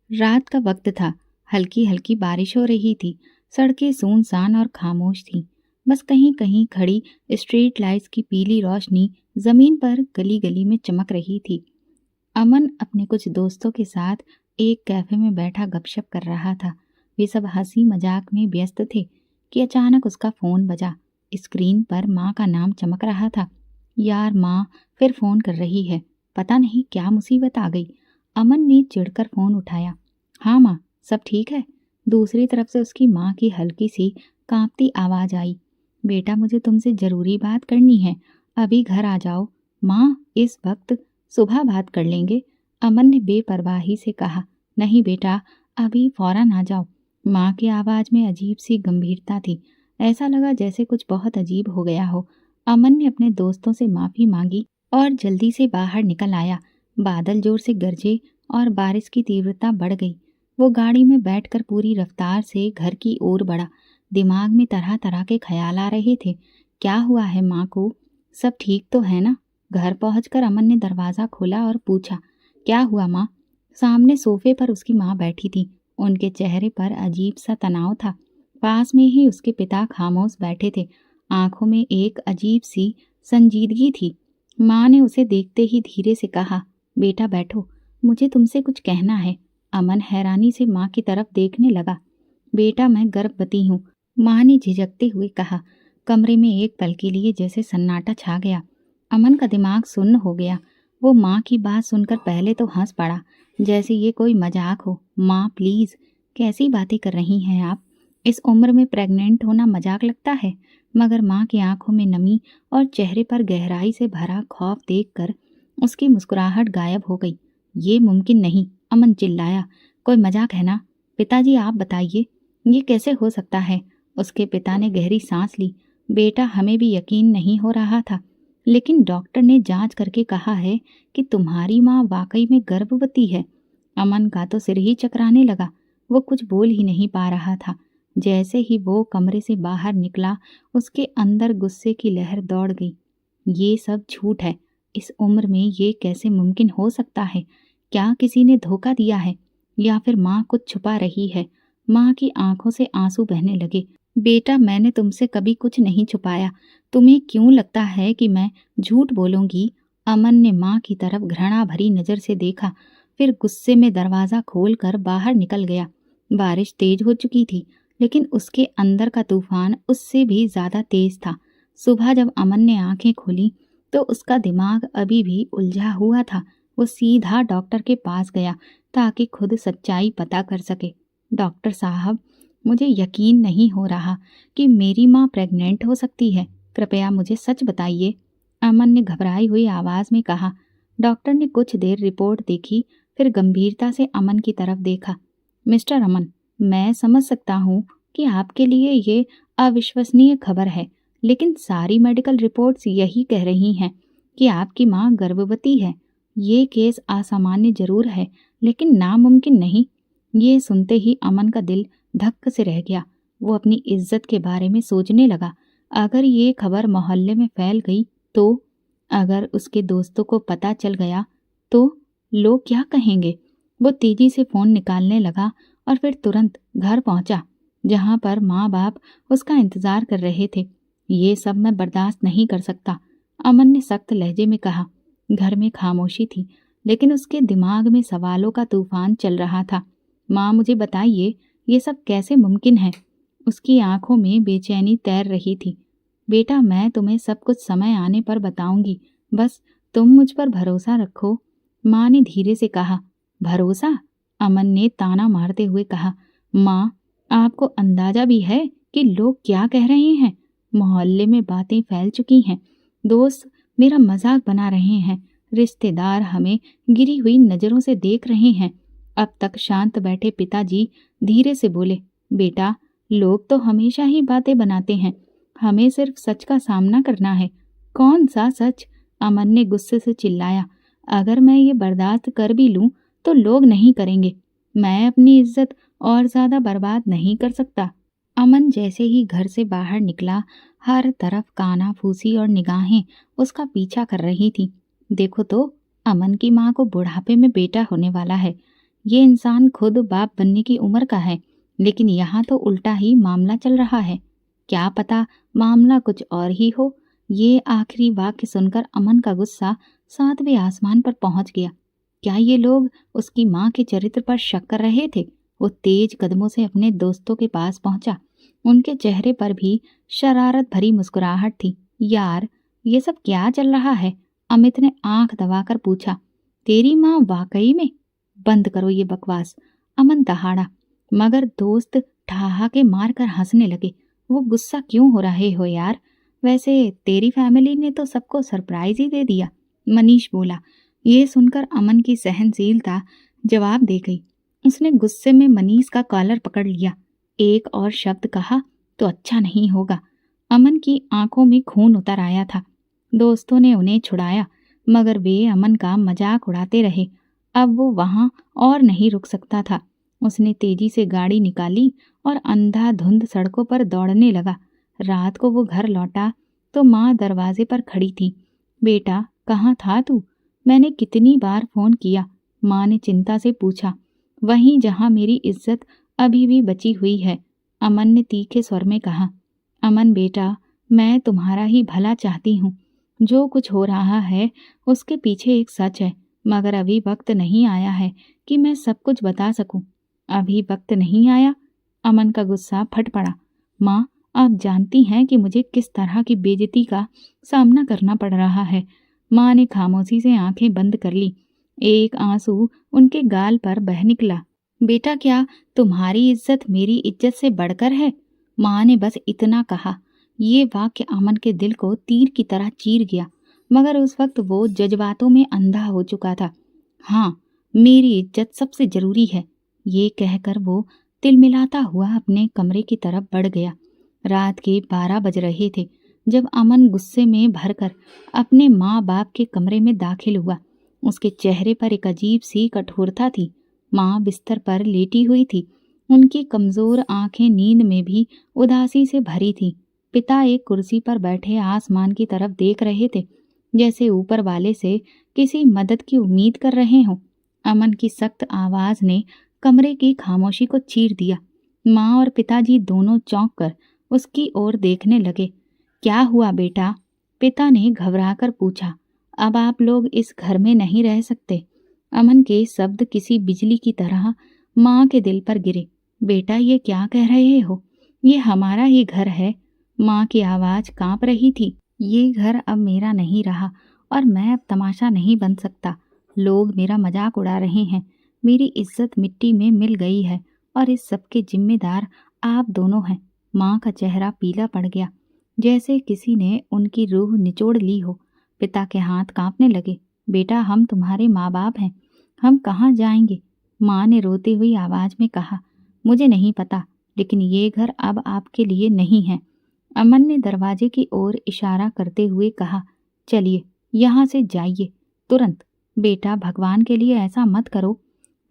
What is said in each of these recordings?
रात का वक्त था। हल्की हल्की बारिश हो रही थी। सड़कें सुनसान और खामोश थीं। बस कहीं कहीं खड़ी स्ट्रीट लाइट्स की पीली रोशनी जमीन पर गली गली में चमक रही थी। अमन अपने कुछ दोस्तों के साथ एक कैफे में बैठा गपशप कर रहा था। वे सब हंसी मजाक में व्यस्त थे कि अचानक उसका फोन बजा। स्क्रीन पर माँ का नाम चमक रहा था। यार, माँ फिर फोन कर रही है। पता नहीं क्या मुसीबत आ गई। अमन ने चिढ़कर फोन उठाया। हाँ माँ, सब ठीक है। दूसरी तरफ से उसकी माँ की हल्की सी कांपती आवाज आई। बेटा, मुझे तुमसे जरूरी बात करनी है। अभी घर आ जाओ। माँ, इस वक्त सुबह बात कर लेंगे। अमन ने बेपरवाही से कहा। नहीं बेटा, अभी फौरन आ जाओ। माँ की आवाज में अजीब सी गंभीरता थी। ऐसा लगा जैसे कुछ बहुत अजीब हो गया हो। अमन ने अपने दोस्तों से माफी मांगी और जल्दी से बाहर निकल आया। बादल जोर से गरजे और बारिश की तीव्रता बढ़ गई। वो गाड़ी में बैठकर पूरी रफ्तार से घर की ओर बढ़ा। दिमाग में तरह तरह के ख्याल आ रहे थे। क्या हुआ है माँ को? सब ठीक तो है ना? घर पहुंचकर अमन ने दरवाजा खोला और पूछा, क्या हुआ माँ? सामने सोफे पर उसकी माँ बैठी थी। उनके चेहरे पर अजीब सा तनाव था। पास में ही उसके पिता खामोश बैठे थे। आंखों में एक अजीब सी संजीदगी थी। माँ ने उसे देखते ही धीरे से कहा, बेटा बैठो, मुझे तुमसे कुछ कहना है। अमन हैरानी से माँ की तरफ देखने लगा। बेटा, मैं गर्भवती हूँ, माँ ने झिझकते हुए कहा। कमरे में एक पल के लिए जैसे सन्नाटा छा गया। अमन का दिमाग सुन्न हो गया। वो माँ की बात सुनकर पहले तो हंस पड़ा, जैसे ये कोई मजाक हो। माँ प्लीज, कैसी बातें कर रही हैं आप? इस उम्र में प्रेग्नेंट होना मजाक लगता है? मगर माँ की आंखों में नमी और चेहरे पर गहराई से भरा खौफ देखकर उसकी मुस्कुराहट गायब हो गई। ये मुमकिन नहीं, अमन चिल्लाया। कोई मजाक है ना? पिताजी आप बताइए, ये कैसे हो सकता है? उसके पिता ने गहरी सांस ली। बेटा, हमें भी यकीन नहीं हो रहा था, लेकिन डॉक्टर ने जांच करके कहा है कि तुम्हारी माँ वाकई में गर्भवती है। अमन का तो सिर ही चकराने लगा। वो कुछ बोल ही नहीं पा रहा था। जैसे ही वो कमरे से बाहर निकला, उसके अंदर गुस्से की लहर दौड़ गई। ये सब झूठ है। इस उम्र में ये कैसे मुमकिन हो सकता है? क्या किसी ने धोखा दिया है या फिर माँ कुछ छुपा रही है? माँ की आंखों से आंसू बहने लगे। बेटा, मैंने तुमसे कभी कुछ नहीं छुपाया। तुम्हें क्यों लगता है कि मैं झूठ बोलूंगी? अमन ने माँ की तरफ घृणा भरी नजर से देखा, फिर गुस्से में दरवाजा खोलकर बाहर निकल गया। बारिश तेज हो चुकी थी, लेकिन उसके अंदर का तूफान उससे भी ज्यादा तेज था। सुबह जब अमन ने आंखें खोली तो उसका दिमाग अभी भी उलझा हुआ था। वो सीधा डॉक्टर के पास गया ताकि खुद सच्चाई पता कर सके। डॉक्टर साहब, मुझे यकीन नहीं हो रहा कि मेरी माँ प्रेग्नेंट हो सकती है। कृपया मुझे सच बताइए, अमन ने घबराई हुई आवाज में कहा। डॉक्टर ने कुछ देर रिपोर्ट देखी, फिर गंभीरता से अमन की तरफ देखा। मिस्टर अमन, मैं समझ सकता हूँ कि आपके लिए ये अविश्वसनीय खबर है, लेकिन सारी मेडिकल रिपोर्ट्स यही कह रही हैं कि आपकी माँ गर्भवती है। ये केस असामान्य जरूर है, लेकिन नामुमकिन नहीं। ये सुनते ही अमन का दिल धक्क से रह गया। वो अपनी इज्जत के बारे में सोचने लगा। अगर ये खबर मोहल्ले में फैल गई तो, अगर उसके दोस्तों को पता चल गया तो लोग क्या कहेंगे? वो तेजी से फोन निकालने लगा और फिर तुरंत घर पहुंचा, जहां पर माँ बाप उसका इंतजार कर रहे थे। ये सब मैं बर्दाश्त नहीं कर सकता, अमन ने सख्त लहजे में कहा। घर में खामोशी थी, लेकिन उसके दिमाग में सवालों का तूफान चल रहा था। माँ, मुझे बताइए, ये सब कैसे मुमकिन है? उसकी आंखों में बेचैनी तैर रही थी। बेटा, मैं तुम्हें सब कुछ समय आने पर बताऊंगी, बस तुम मुझ पर भरोसा रखो, माँ ने धीरे से कहा। भरोसा? अमन ने ताना मारते हुए कहा। माँ, आपको अंदाजा भी है कि लोग क्या कह रहे हैं? मोहल्ले में बातें फैल चुकी हैं। दोस्त मेरा मजाक बना रहे हैं। रिश्तेदार हमें गिरी हुई नजरों से देख रहे हैं। अब तक शांत बैठे पिताजी धीरे से बोले, बेटा, लोग तो हमेशा ही बातें बनाते हैं, हमें सिर्फ सच का सामना करना है। कौन सा सच? अमन ने गुस्से से चिल्लाया। अगर मैं ये बर्दाश्त कर भी लूं तो लोग नहीं करेंगे। मैं अपनी इज्जत और ज्यादा बर्बाद नहीं कर सकता। अमन जैसे ही घर से बाहर निकला, हर तरफ काना फूसी और निगाहें उसका पीछा कर रही थी। देखो तो, अमन की माँ को बुढ़ापे में बेटा होने वाला है। ये इंसान खुद बाप बनने की उम्र का है, लेकिन यहाँ तो उल्टा ही मामला चल रहा है। क्या पता मामला कुछ और ही हो। ये आखिरी वाक्य सुनकर अमन का गुस्सा 7वें आसमान पर पहुंच गया। क्या ये लोग उसकी माँ के चरित्र पर शक कर रहे थे? वो तेज कदमों से अपने दोस्तों के पास पहुंचा। उनके चेहरे पर भी शरारत भरी मुस्कुराहट थी। यार, ये सब क्या चल रहा है? अमित ने आंख दबाकर पूछा। तेरी माँ वाकई में? बंद करो ये बकवास, अमन दहाड़ा। मगर दोस्त ठहाके मारकर हंसने लगे। वो गुस्सा क्यों हो रहे हो यार? वैसे तेरी फैमिली ने तो सबको सरप्राइज ही दे दिया, मनीष बोला। ये सुनकर अमन की सहनशीलता जवाब दे गई। उसने गुस्से में मनीष का कॉलर पकड़ लिया। एक और शब्द कहा तो अच्छा नहीं होगा। अमन की आंखों में खून उतर आया था। दोस्तों ने उन्हें छुड़ाया, मगर वे अमन का मजाक उड़ाते रहे। अब वो वहां और नहीं रुक सकता था। उसने तेजी से गाड़ी निकाली और अंधाधुंध सड़कों पर दौड़ने लगा। रात को वो घर लौटा तो माँ दरवाजे पर खड़ी थी। बेटा, कहाँ था तू? मैंने कितनी बार फोन किया, माँ ने चिंता से पूछा। वहीं जहाँ मेरी इज्जत अभी भी बची हुई है, अमन ने तीखे स्वर में कहा। अमन बेटा, मैं तुम्हारा ही भला चाहती हूँ। जो कुछ हो रहा है उसके पीछे एक सच है, मगर अभी वक्त नहीं आया है कि मैं सब कुछ बता सकूं। अभी वक्त नहीं आया? अमन का गुस्सा फट पड़ा। माँ, आप जानती हैं कि मुझे किस तरह की बेइज्जती का सामना करना पड़ रहा है। माँ ने खामोशी से आंखें बंद कर ली। एक आंसू उनके गाल पर बह निकला। बेटा, क्या तुम्हारी इज्जत मेरी इज्जत से बढ़कर है? माँ ने बस इतना कहा। ये वाक्य अमन के दिल को तीर की तरह चीर गया, मगर उस वक्त वो जज्बातों में अंधा हो चुका था। हाँ, मेरी इज्जत सबसे जरूरी है, ये कहकर वो तिलमिलाता हुआ अपने कमरे की तरफ बढ़ गया। रात के 12 बज रहे थे जब अमन गुस्से में भरकर अपने माँ बाप के कमरे में दाखिल हुआ। उसके चेहरे पर एक अजीब सी कठोरता थी। माँ बिस्तर पर लेटी हुई थी। उनकी कमजोर आंखें नींद में भी उदासी से भरी थी। पिता एक कुर्सी पर बैठे आसमान की तरफ देख रहे थे, जैसे ऊपर वाले से किसी मदद की उम्मीद कर रहे हों। अमन की सख्त आवाज ने कमरे की खामोशी को चीर दिया। माँ और पिताजी दोनों चौंक कर उसकी ओर देखने लगे। क्या हुआ बेटा? पिता ने घबराकर पूछा। अब आप लोग इस घर में नहीं रह सकते। अमन के शब्द किसी बिजली की तरह माँ के दिल पर गिरे। बेटा, ये क्या कह रहे हो? ये हमारा ही घर है। माँ की आवाज कांप रही थी। ये घर अब मेरा नहीं रहा और मैं अब तमाशा नहीं बन सकता। लोग मेरा मजाक उड़ा रहे हैं। मेरी इज्जत मिट्टी में मिल गई है और इस सब के जिम्मेदार आप दोनों हैं। माँ का चेहरा पीला पड़ गया, जैसे किसी ने उनकी रूह निचोड़ ली हो। पिता के हाथ कांपने लगे। बेटा, हम तुम्हारे माँ बाप हैं, हम कहाँ जाएंगे? माँ ने रोती हुई आवाज में कहा। मुझे नहीं पता, लेकिन ये घर अब आपके लिए नहीं है। अमन ने दरवाजे की ओर इशारा करते हुए कहा। चलिए, यहाँ से जाइए तुरंत। बेटा, भगवान के लिए ऐसा मत करो।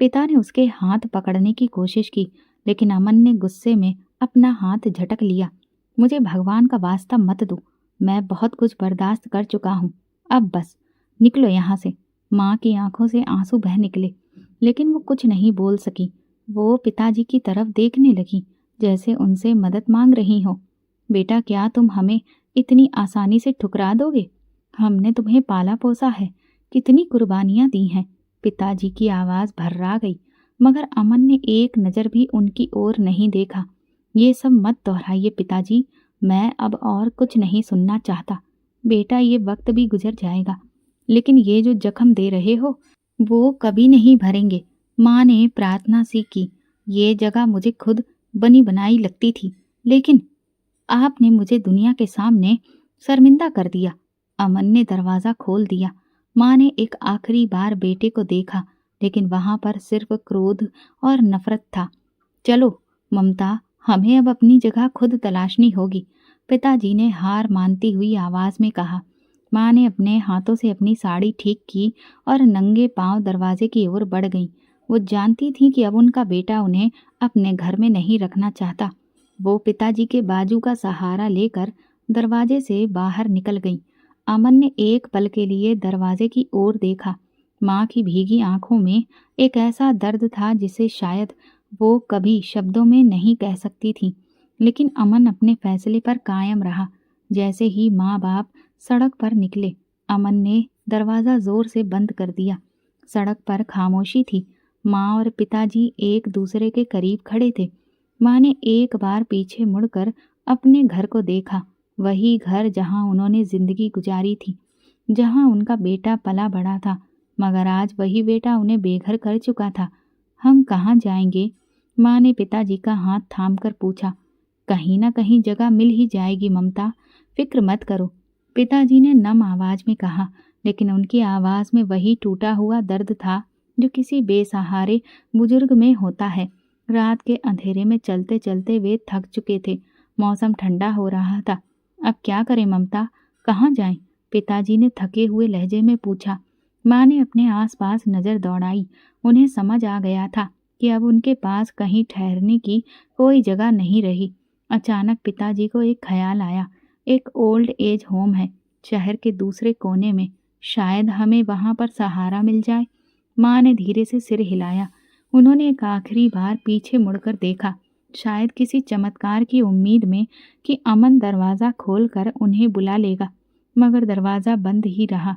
पिता ने उसके हाथ पकड़ने की कोशिश की, लेकिन अमन ने गुस्से में अपना हाथ झटक लिया। मुझे भगवान का वास्ता मत दो, मैं बहुत कुछ बर्दाश्त कर चुका हूँ। अब बस निकलो यहाँ से। माँ की आंखों से आंसू बह निकले, लेकिन वो कुछ नहीं बोल सकी। वो पिताजी की तरफ देखने लगी, जैसे उनसे मदद मांग रही हो। बेटा, क्या तुम हमें इतनी आसानी से ठुकरा दोगे? हमने तुम्हें पाला पोसा है, कितनी कुर्बानियां दी हैं। पिताजी की आवाज भर्रा गई, मगर अमन ने एक नज़र भी उनकी ओर नहीं देखा। ये सब मत दोहराइए पिताजी, मैं अब और कुछ नहीं सुनना चाहता। बेटा, ये वक्त भी गुजर जाएगा, लेकिन ये जो जख्म दे रहे हो वो कभी नहीं भरेंगे। माँ ने प्रार्थना सी की। ये जगह मुझे खुद बनी बनाई लगती थी, लेकिन आपने मुझे दुनिया के सामने शर्मिंदा कर दिया। अमन ने दरवाज़ा खोल दिया। माँ ने एक आखिरी बार बेटे को देखा, लेकिन वहाँ पर सिर्फ क्रोध और नफरत था। चलो ममता, हमें अब अपनी जगह खुद तलाशनी होगी, पिताजी ने हार मानती हुई आवाज़ में कहा। माँ ने अपने हाथों से अपनी साड़ी ठीक की और नंगे पांव दरवाजे की ओर बढ़ गईं। वो जानती थी कि अब उनका बेटा उन्हें अपने घर में नहीं रखना चाहता। वो पिताजी के बाजू का सहारा लेकर दरवाजे से बाहर निकल गई। अमन ने एक पल के लिए दरवाजे की ओर देखा, माँ की भीगी आंखों में एक ऐसा दर्द था जिसे शायद वो कभी शब्दों में नहीं कह सकती थी। लेकिन अमन अपने फैसले पर कायम रहा। जैसे ही माँ बाप सड़क पर निकले, अमन ने दरवाज़ा जोर से बंद कर दिया। सड़क पर खामोशी थी। माँ और पिताजी एक दूसरे के करीब खड़े थे। माँ ने एक बार पीछे मुड़कर अपने घर को देखा, वही घर जहाँ उन्होंने जिंदगी गुजारी थी, जहाँ उनका बेटा पला बड़ा था। मगर आज वही बेटा उन्हें बेघर कर चुका था। हम कहाँ जाएंगे? माँ ने पिताजी का हाथ थामकर पूछा। कहीं ना कहीं जगह मिल ही जाएगी ममता, फिक्र मत करो, पिताजी ने नम आवाज में कहा। लेकिन उनकी आवाज में वही टूटा हुआ दर्द था जो किसी बेसहारे बुजुर्ग में होता है। रात के अंधेरे में चलते चलते वे थक चुके थे। मौसम ठंडा हो रहा था। अब क्या करें ममता, कहाँ जाएं? पिताजी ने थके हुए लहजे में पूछा। माँ ने अपने आसपास नजर दौड़ाई। उन्हें समझ आ गया था कि अब उनके पास कहीं ठहरने की कोई जगह नहीं रही। अचानक पिताजी को एक ख्याल आया। एक ओल्ड एज होम है शहर के दूसरे कोने में, शायद हमें वहां पर सहारा मिल जाए। माँ ने धीरे से सिर हिलाया। उन्होंने एक आखिरी बार पीछे मुड़कर देखा, शायद किसी चमत्कार की उम्मीद में कि अमन दरवाज़ा खोलकर उन्हें बुला लेगा। मगर दरवाज़ा बंद ही रहा,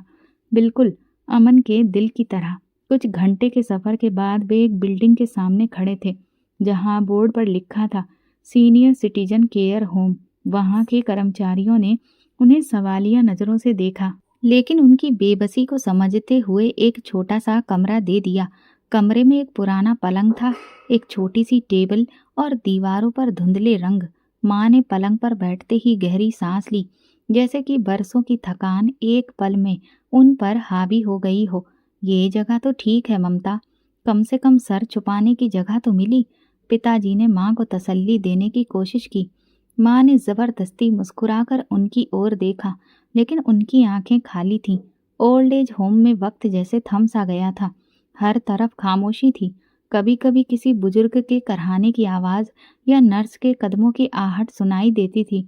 बिल्कुल अमन के दिल की तरह। कुछ घंटे के सफ़र के बाद वे एक बिल्डिंग के सामने खड़े थे, जहां बोर्ड पर लिखा था सीनियर सिटीजन केयर होम। वहां के कर्मचारियों ने उन्हें सवालिया नज़रों से देखा, लेकिन उनकी बेबसी को समझते हुए एक छोटा सा कमरा दे दिया। कमरे में एक पुराना पलंग था, एक छोटी सी टेबल और दीवारों पर धुंधले रंग। माँ ने पलंग पर बैठते ही गहरी सांस ली, जैसे कि बरसों की थकान एक पल में उन पर हावी हो गई हो। ये जगह तो ठीक है ममता, कम से कम सर छुपाने की जगह तो मिली। पिताजी ने माँ को तसल्ली देने की कोशिश की। माँ ने जबरदस्ती मुस्कुराकर उनकी ओर देखा, लेकिन उनकी आंखें खाली थीं। ओल्ड एज होम में वक्त जैसे थम सा गया था। हर तरफ खामोशी थी। कभी कभी किसी बुजुर्ग के कराहने की आवाज़ या नर्स के कदमों की आहट सुनाई देती थी।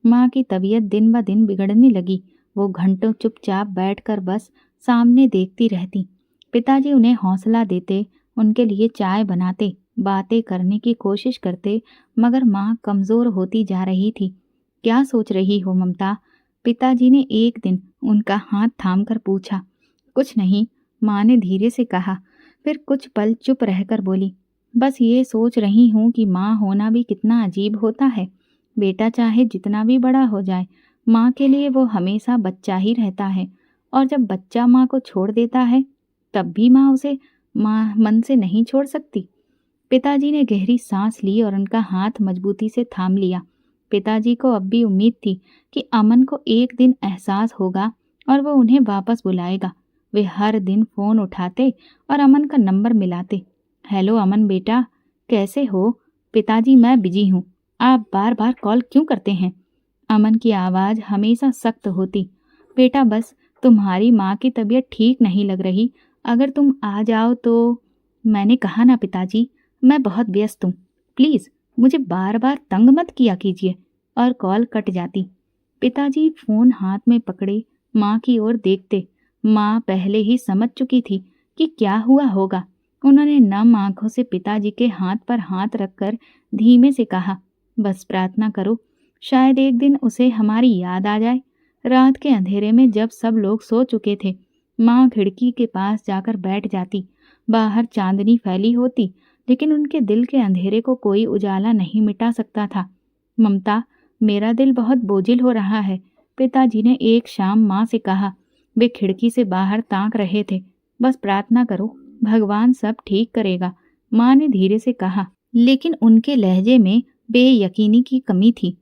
माँ की तबीयत दिन ब दिन बिगड़ने लगी। वो घंटों चुपचाप बैठकर बस सामने देखती रहती। पिताजी उन्हें हौसला देते, उनके लिए चाय बनाते, बातें करने की कोशिश करते, मगर माँ कमज़ोर होती जा रही थी। क्या सोच रही हो ममता? पिताजी ने एक दिन उनका हाथ थामकर पूछा। कुछ नहीं, माँ ने धीरे से कहा। फिर कुछ पल चुप रहकर बोली, बस ये सोच रही हूँ कि माँ होना भी कितना अजीब होता है। बेटा चाहे जितना भी बड़ा हो जाए, माँ के लिए वो हमेशा बच्चा ही रहता है। और जब बच्चा माँ को छोड़ देता है, तब भी माँ उसे माँ मन से नहीं छोड़ सकती। पिताजी ने गहरी सांस ली और उनका हाथ मजबूती से थाम लिया। पिताजी को अब भी उम्मीद थी कि अमन को एक दिन एहसास होगा और वो उन्हें वापस बुलाएगा। वे हर दिन फ़ोन उठाते और अमन का नंबर मिलाते। हेलो अमन बेटा, कैसे हो? पिताजी मैं बिजी हूँ, आप बार बार कॉल क्यों करते हैं? अमन की आवाज़ हमेशा सख्त होती। बेटा बस तुम्हारी माँ की तबीयत ठीक नहीं लग रही, अगर तुम आ जाओ तो। मैंने कहा ना पिताजी, मैं बहुत व्यस्त हूँ, प्लीज़ मुझे बार बार तंग मत किया कीजिए। और कॉल कट जाती। पिताजी फ़ोन हाथ में पकड़े माँ की ओर देखते। माँ पहले ही समझ चुकी थी कि क्या हुआ होगा। उन्होंने नम आंखों से पिताजी के हाथ पर हाथ रखकर धीमे से कहा, बस प्रार्थना करो, शायद एक दिन उसे हमारी याद आ जाए। रात के अंधेरे में जब सब लोग सो चुके थे, माँ खिड़की के पास जाकर बैठ जाती। बाहर चांदनी फैली होती, लेकिन उनके दिल के अंधेरे को कोई उजाला नहीं मिटा सकता था। ममता, मेरा दिल बहुत बोझिल हो रहा है, पिताजी ने एक शाम माँ से कहा। वे खिड़की से बाहर ताक रहे थे। बस प्रार्थना करो, भगवान सब ठीक करेगा, माँ ने धीरे से कहा, लेकिन उनके लहजे में बेयकीनी की कमी थी।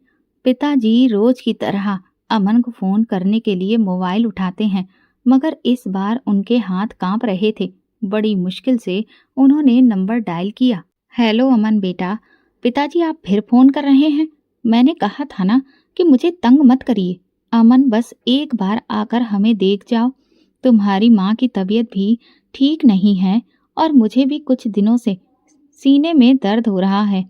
पिताजी रोज की तरह अमन को फ़ोन करने के लिए मोबाइल उठाते हैं, मगर इस बार उनके हाथ कांप रहे थे। बड़ी मुश्किल से उन्होंने नंबर डायल किया। हेलो अमन बेटा, पिताजी आप फिर फ़ोन कर रहे हैं? मैंने कहा था ना कि मुझे तंग मत करिए। अमन बस एक बार आकर हमें देख जाओ। तुम्हारी माँ की तबीयत भी ठीक नहीं है और मुझे भी कुछ दिनों से सीने में दर्द हो रहा है,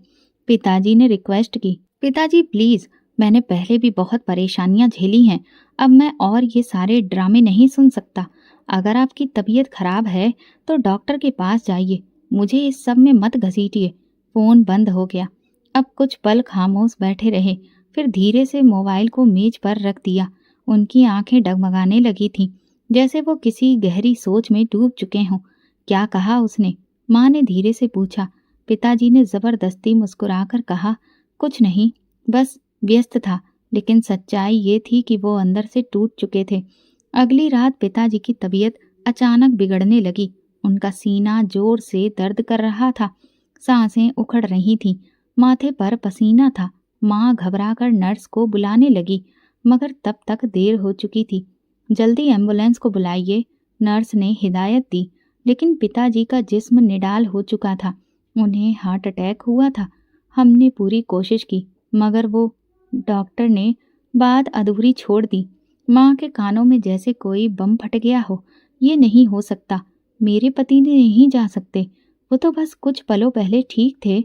पिताजी ने रिक्वेस्ट की। पिताजी प्लीज़, मैंने पहले भी बहुत परेशानियां झेली हैं, अब मैं और ये सारे ड्रामे नहीं सुन सकता। अगर आपकी तबीयत खराब है तो डॉक्टर के पास जाइए, मुझे इस सब में मत घसीटिए। फोन बंद हो गया। अब कुछ पल खामोश बैठे रहे, फिर धीरे से मोबाइल को मेज पर रख दिया। उनकी आंखें डगमगाने लगी थीं, जैसे वो किसी गहरी सोच में डूब चुके हों। क्या कहा उसने? माँ ने धीरे से पूछा। पिताजी ने जबरदस्ती मुस्कुराकर कहा, कुछ नहीं, बस व्यस्त था। लेकिन सच्चाई ये थी कि वो अंदर से टूट चुके थे। अगली रात पिताजी की तबीयत अचानक बिगड़ने लगी। उनका सीना जोर से दर्द कर रहा था, सांसें उखड़ रही थीं, माथे पर पसीना था। माँ घबराकर नर्स को बुलाने लगी, मगर तब तक देर हो चुकी थी। जल्दी एम्बुलेंस को बुलाइए, नर्स ने हिदायत दी। लेकिन पिताजी का जिस्म निडाल हो चुका था, उन्हें हार्ट अटैक हुआ था। हमने पूरी कोशिश की, मगर वो डॉक्टर ने बात अधूरी छोड़ दी। माँ के कानों में जैसे कोई बम फट गया हो। ये नहीं हो सकता, मेरे पति ने नहीं जा सकते, वो तो बस कुछ पलों पहले ठीक थे।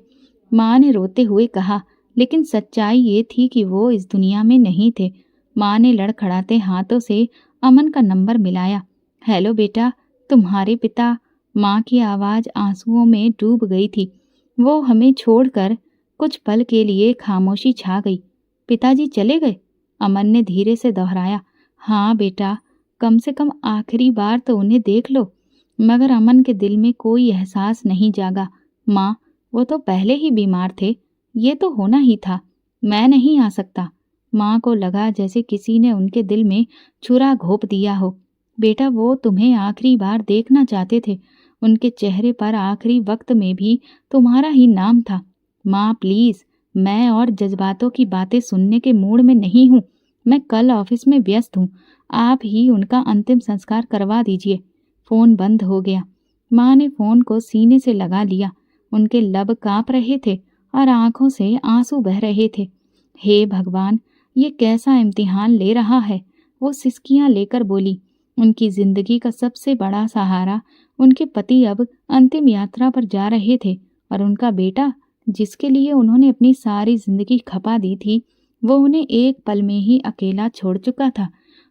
माँ ने रोते हुए कहा। लेकिन सच्चाई ये थी कि वो इस दुनिया में नहीं थे। माँ ने लड़खड़ाते हाथों से अमन का नंबर मिलाया। हेलो बेटा, तुम्हारे पिता। माँ की आवाज़ आंसुओं में डूब गई थी। वो हमें छोड़कर। कुछ पल के लिए खामोशी छा गई। पिताजी चले गए? अमन ने धीरे से दोहराया। हाँ बेटा, कम से कम आखिरी बार तो उन्हें देख लो। मगर अमन के दिल में कोई एहसास नहीं जागा। माँ, वो तो पहले ही बीमार थे, ये तो होना ही था। मैं नहीं आ सकता। माँ को लगा जैसे किसी ने उनके दिल में छुरा घोंप दिया हो। बेटा, वो तुम्हें आखिरी बार देखना चाहते थे। उनके चेहरे पर आखिरी वक्त में भी तुम्हारा ही नाम था। माँ प्लीज, मैं और जज्बातों की बातें सुनने के मूड में नहीं हूँ। मैं कल ऑफिस में व्यस्त हूँ। आप ही उनका अंतिम संस्कार करवा दीजिए। फोन बंद हो गया। माँ ने फोन को सीने से लगा लिया। उनके लब कांप रहे थे और आंखों से आंसू बह रहे थे। हे भगवान, ये कैसा इम्तिहान ले रहा है। वो सिसकियां लेकर बोली। उनकी जिंदगी का सबसे बड़ा सहारा उनके पति अब अंतिम यात्रा पर जा रहे थे, और उनका बेटा, जिसके लिए उन्होंने अपनी सारी जिंदगी खपा दी थी, वो उन्हें एक पल में ही अकेला छोड़ चुका था।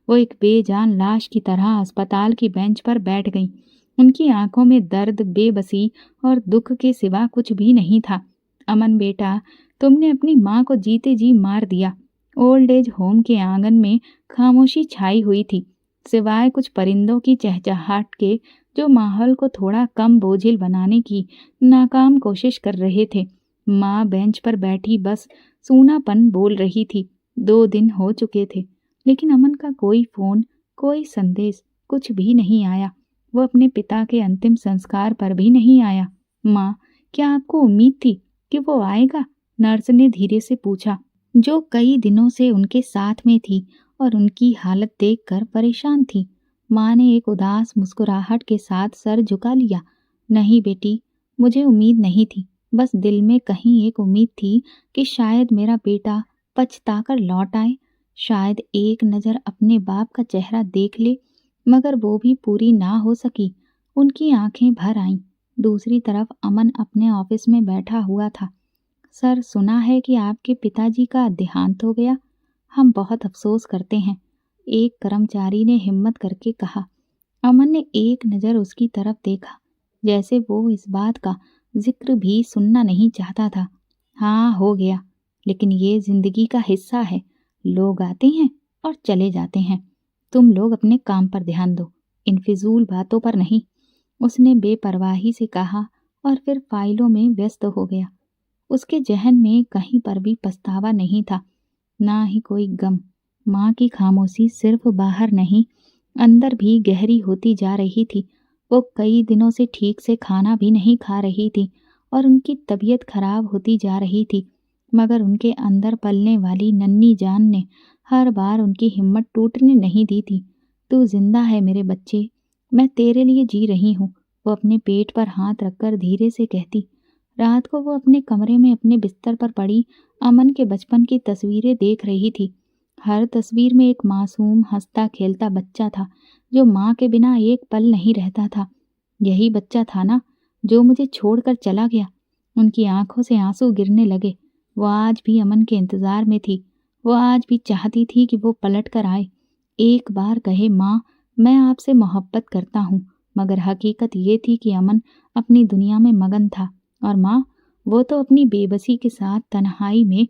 वो एक बेजान लाश की तरह अस्पताल की बेंच पर बैठ गई। उनकी आंखों में दर्द, बेबसी और दुख के सिवा कुछ भी नहीं था। अमन बेटा, तुमने अपनी माँ को जीते जी मार दिया। ओल्ड एज होम के आंगन में खामोशी छाई हुई थी, सिवाय कुछ परिंदों की चहचहाट के, जो माहौल को थोड़ा कम बोझिल बनाने की नाकाम कोशिश कर रहे थे। माँ बेंच पर बैठी बस सूनापन बोल रही थी। 2 दिन हो चुके थे, लेकिन अमन का कोई फोन, कोई संदेश, कुछ भी नहीं आया। वो अपने पिता के अंतिम संस्कार पर भी नहीं आया। माँ, क्या आपको उम्मीद थी कि वो आएगा? नर्स ने धीरे से पूछा, जो कई दिनों से उनके साथ में थी और उनकी हालत देखकर परेशान थी। माँ ने एक उदास मुस्कुराहट के साथ सर झुका लिया। नहीं बेटी, मुझे उम्मीद नहीं थी। बस दिल में कहीं एक उम्मीद थी कि शायद मेरा बेटा पछताकर लौट आए, शायद एक नज़र अपने बाप का चेहरा देख ले। मगर वो भी पूरी ना हो सकी। उनकी आंखें भर आईं। दूसरी तरफ अमन अपने ऑफिस में बैठा हुआ था। सर, सुना है कि आपके पिताजी का देहांत हो गया। हम बहुत अफसोस करते हैं, एक कर्मचारी ने हिम्मत करके कहा। अमन ने एक नज़र उसकी तरफ देखा, जैसे वो इस बात का जिक्र भी सुनना नहीं चाहता था। हाँ, हो गया, लेकिन ये जिंदगी का हिस्सा है। लोग आते हैं और चले जाते हैं। तुम लोग अपने काम पर ध्यान दो, इन फिजूल बातों पर नहीं, उसने बेपरवाही से कहा और फिर फाइलों में व्यस्त हो गया। उसके जहन में कहीं पर भी पछतावा नहीं था, ना ही कोई गम। माँ की खामोशी सिर्फ बाहर नहीं, अंदर भी गहरी होती जा रही थी। वो कई दिनों से ठीक से खाना भी नहीं खा रही थी और उनकी तबीयत खराब होती जा रही थी। मगर उनके अंदर पलने वाली नन्ही जान ने हर बार उनकी हिम्मत टूटने नहीं दी थी। तू जिंदा है मेरे बच्चे, मैं तेरे लिए जी रही हूँ, वो अपने पेट पर हाथ रखकर धीरे से कहती। रात को वो अपने कमरे में अपने बिस्तर पर पड़ी अमन के बचपन की तस्वीरें देख रही थी। हर तस्वीर में एक मासूम हंसता खेलता बच्चा था, जो माँ के बिना एक पल नहीं रहता था। यही बच्चा था ना जो मुझे छोड़कर चला गया। उनकी आंखों से आंसू गिरने लगे। वो आज भी अमन के इंतजार में थी। वो आज भी चाहती थी कि वो पलट कर आए, एक बार कहे, माँ मैं आपसे मोहब्बत करता हूँ। मगर हकीकत ये थी कि अमन अपनी दुनिया में मगन था और माँ, वो तो अपनी बेबसी के साथ तन्हाई में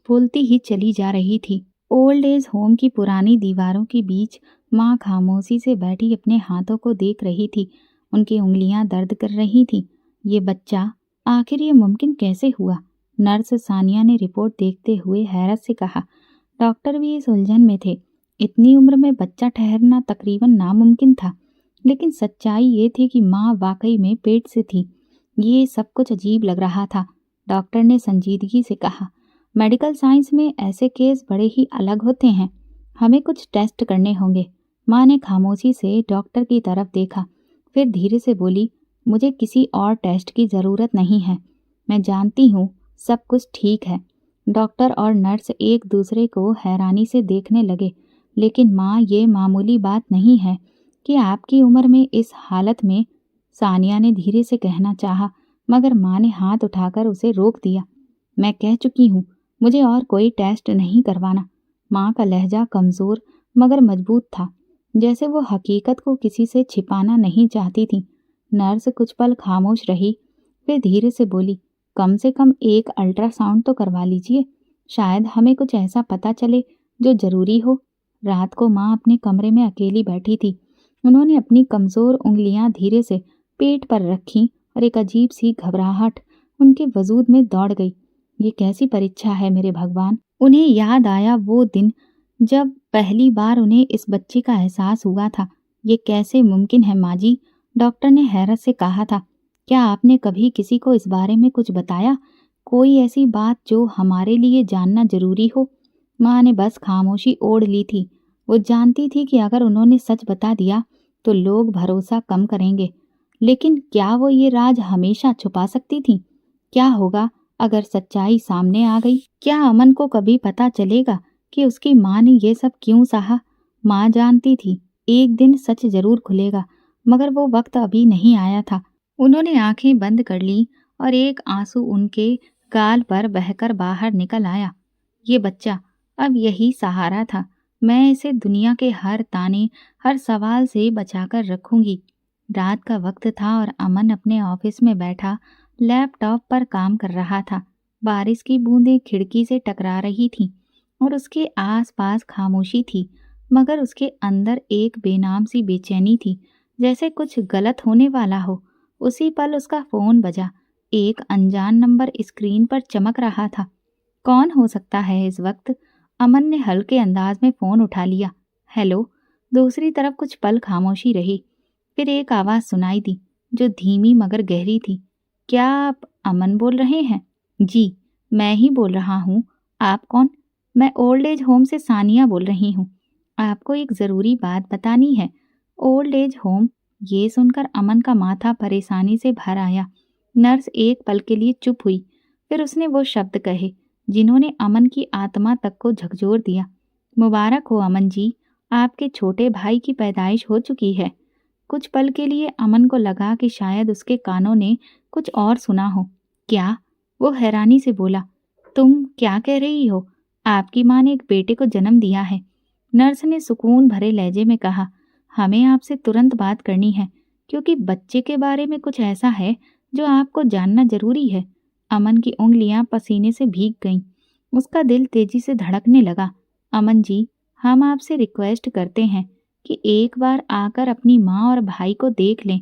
फूलती ही चली जा रही थी। ओल्ड एज होम की पुरानी दीवारों के बीच माँ खामोशी से बैठी अपने हाथों को देख रही थी। उनकी उंगलियां दर्द कर रही थीं। ये बच्चा, आखिर ये मुमकिन कैसे हुआ? नर्स सानिया ने रिपोर्ट देखते हुए हैरत से कहा। डॉक्टर भी इस उलझन में थे। इतनी उम्र में बच्चा ठहरना तकरीबन नामुमकिन था, लेकिन सच्चाई ये थी कि माँ वाकई में पेट से थी। ये सब कुछ अजीब लग रहा था। डॉक्टर ने संजीदगी से कहा, मेडिकल साइंस में ऐसे केस बड़े ही अलग होते हैं। हमें कुछ टेस्ट करने होंगे। माँ ने खामोशी से डॉक्टर की तरफ देखा, फिर धीरे से बोली, मुझे किसी और टेस्ट की ज़रूरत नहीं है। मैं जानती हूँ सब कुछ ठीक है। डॉक्टर और नर्स एक दूसरे को हैरानी से देखने लगे। लेकिन माँ, ये मामूली बात नहीं है कि आपकी उम्र में इस हालत में, सानिया ने धीरे से कहना चाहा, मगर माँ ने हाथ उठाकर उसे रोक दिया। मैं कह चुकी हूँ, मुझे और कोई टेस्ट नहीं करवाना। माँ का लहजा कमज़ोर मगर मजबूत था, जैसे वो हकीकत को किसी से छिपाना नहीं चाहती थी। नर्स कुछ पल खामोश रही, फिर धीरे से बोली, कम से कम एक अल्ट्रासाउंड तो करवा लीजिए। शायद हमें कुछ ऐसा पता चले जो ज़रूरी हो। रात को माँ अपने कमरे में अकेली बैठी थी। उन्होंने अपनी कमज़ोर उंगलियां धीरे से पेट पर रखीं और एक अजीब सी घबराहट उनके वजूद में दौड़ गई। ये कैसी परीक्षा है मेरे भगवान। उन्हें याद आया वो दिन जब पहली बार उन्हें इस बच्चे का एहसास हुआ था। ये कैसे मुमकिन है माँ जी? डॉक्टर ने हैरत से कहा था। क्या आपने कभी किसी को इस बारे में कुछ बताया? कोई ऐसी बात जो हमारे लिए जानना जरूरी हो? माँ ने बस खामोशी ओढ़ ली थी। वो जानती थी कि अगर उन्होंने सच बता दिया तो लोग भरोसा कम करेंगे। लेकिन क्या वो ये राज हमेशा छुपा सकती थी? क्या होगा अगर सच्चाई सामने आ गई? क्या अमन को कभी पता चलेगा कि उसकी माँ ने ये सब क्यों सहा? माँ जानती थी एक दिन सच जरूर खुलेगा, मगर वो वक्त अभी नहीं आया था। उन्होंने आंखें बंद कर ली और एक आंसू उनके गाल पर बहकर बाहर निकल आया। ये बच्चा, अब यही सहारा था। मैं इसे दुनिया के हर ताने, हर सवाल से बचाकर रखूंगी। रात का वक्त था और अमन अपने ऑफिस में बैठा लैपटॉप पर काम कर रहा था। बारिश की बूंदें खिड़की से टकरा रही थीं और उसके आसपास खामोशी थी, मगर उसके अंदर एक बेनाम सी बेचैनी थी, जैसे कुछ गलत होने वाला हो। उसी पल उसका फोन बजा। एक अनजान नंबर स्क्रीन पर चमक रहा था। कौन हो सकता है इस वक्त? अमन ने हल्के अंदाज में फोन उठा लिया। हेलो। दूसरी तरफ कुछ पल खामोशी रही, फिर एक आवाज सुनाई दी जो धीमी मगर गहरी थी। क्या आप अमन बोल रहे हैं? जी, मैं ही बोल रहा हूँ। आप कौन? मैं ओल्ड एज होम से सानिया बोल रही हूँ। आपको एक ज़रूरी बात बतानी है। Old age home? ये सुनकर अमन का माथा परेशानी से भर आया। नर्स एक पल के लिए चुप हुई, फिर उसने वो शब्द कहे जिन्होंने अमन की आत्मा तक को झकझोर दिया। मुबारक हो अमन जी, आपके छोटे भाई की पैदाइश हो चुकी है। कुछ पल के लिए अमन को लगा कि शायद उसके कानों ने कुछ और सुना हो। क्या? वो हैरानी से बोला। तुम क्या कह रही हो? आपकी माँ ने एक बेटे को जन्म दिया है। नर्स ने सुकून भरे लहजे में कहा, हमें आपसे तुरंत बात करनी है, क्योंकि बच्चे के बारे में कुछ ऐसा है जो आपको जानना जरूरी है। अमन की उंगलियां पसीने से भीग गईं। उसका दिल तेजी से धड़कने लगा। अमन जी, हम आपसे रिक्वेस्ट करते हैं कि एक बार आकर अपनी माँ और भाई को देख लें।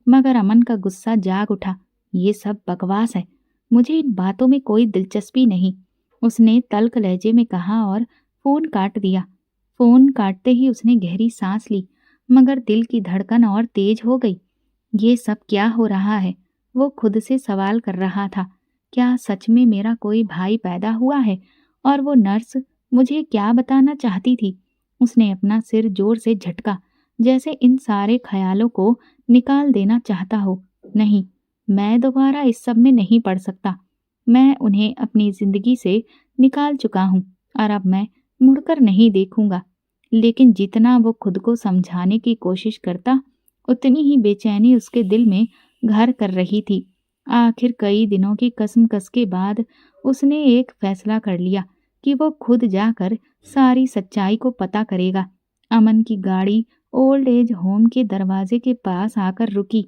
मगर अमन का गुस्सा जाग उठा। ये सब बकवास है, मुझे इन बातों में कोई दिलचस्पी नहीं, उसने तल्ख लहजे में कहा और फोन काट दिया। फोन काटते ही उसने गहरी सांस ली, मगर दिल की धड़कन और तेज हो गई। ये सब क्या हो रहा है? वो खुद से सवाल कर रहा था। क्या सच में मेरा कोई भाई पैदा हुआ है? और वो नर्स मुझे क्या बताना चाहती थी? उसने अपना सिर जोर से झटका, जैसे इन सारे ख्यालों को निकाल देना चाहता हो। नहीं, मैं दोबारा इस सब में नहीं पड़ सकता। मैं उन्हें अपनी जिंदगी से निकाल चुका हूँ और अब मैं मुड़कर नहीं देखूंगा। लेकिन जितना वो खुद को समझाने की कोशिश करता, उतनी ही बेचैनी उसके दिल में घर कर रही थी। आखिर कई दिनों की कसमकस के बाद उसने एक फैसला कर लिया कि वो खुद जाकर सारी सच्चाई को पता करेगा। अमन की गाड़ी ओल्ड एज होम के दरवाजे के पास आकर रुकी।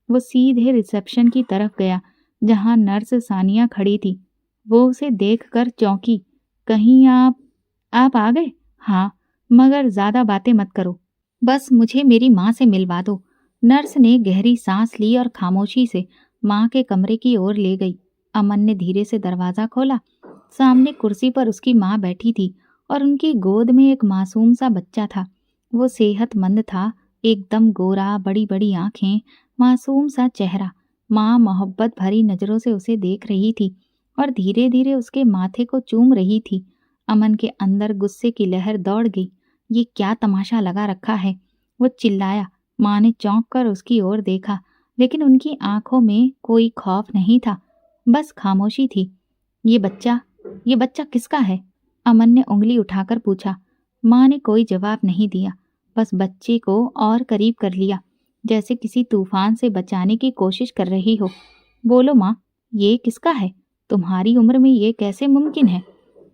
वो सीधे रिसेप्शन की तरफ गया, जहां नर्स सानिया खड़ी थी। वो उसे देखकर चौंकी। कहीं आप आ गए? हाँ, मगर ज्यादा बातें मत करो, बस मुझे मेरी माँ से मिलवा दो। नर्स ने गहरी सांस ली और खामोशी से माँ के कमरे की ओर ले गई। अमन ने धीरे से दरवाजा खोला। सामने कुर्सी पर उसकी माँ बैठी थी और उनकी गोद में एक मासूम सा बच्चा था। वो सेहतमंद था, एकदम गोरा, बड़ी बड़ी आंखें, मासूम सा चेहरा। माँ मोहब्बत भरी नजरों से उसे देख रही थी और धीरे धीरे उसके माथे को चूम रही थी। अमन के अंदर गुस्से की लहर दौड़ गई। ये क्या तमाशा लगा रखा है? वो चिल्लाया। माँ ने चौंक कर उसकी ओर देखा, लेकिन उनकी आंखों में कोई खौफ नहीं था, बस खामोशी थी। ये बच्चा किसका है? अमन ने उंगली उठाकर पूछा। माँ ने कोई जवाब नहीं दिया, बस बच्चे को और करीब कर लिया, जैसे किसी तूफान से बचाने की कोशिश कर रही हो। बोलो माँ, ये किसका है? तुम्हारी उम्र में ये कैसे मुमकिन है?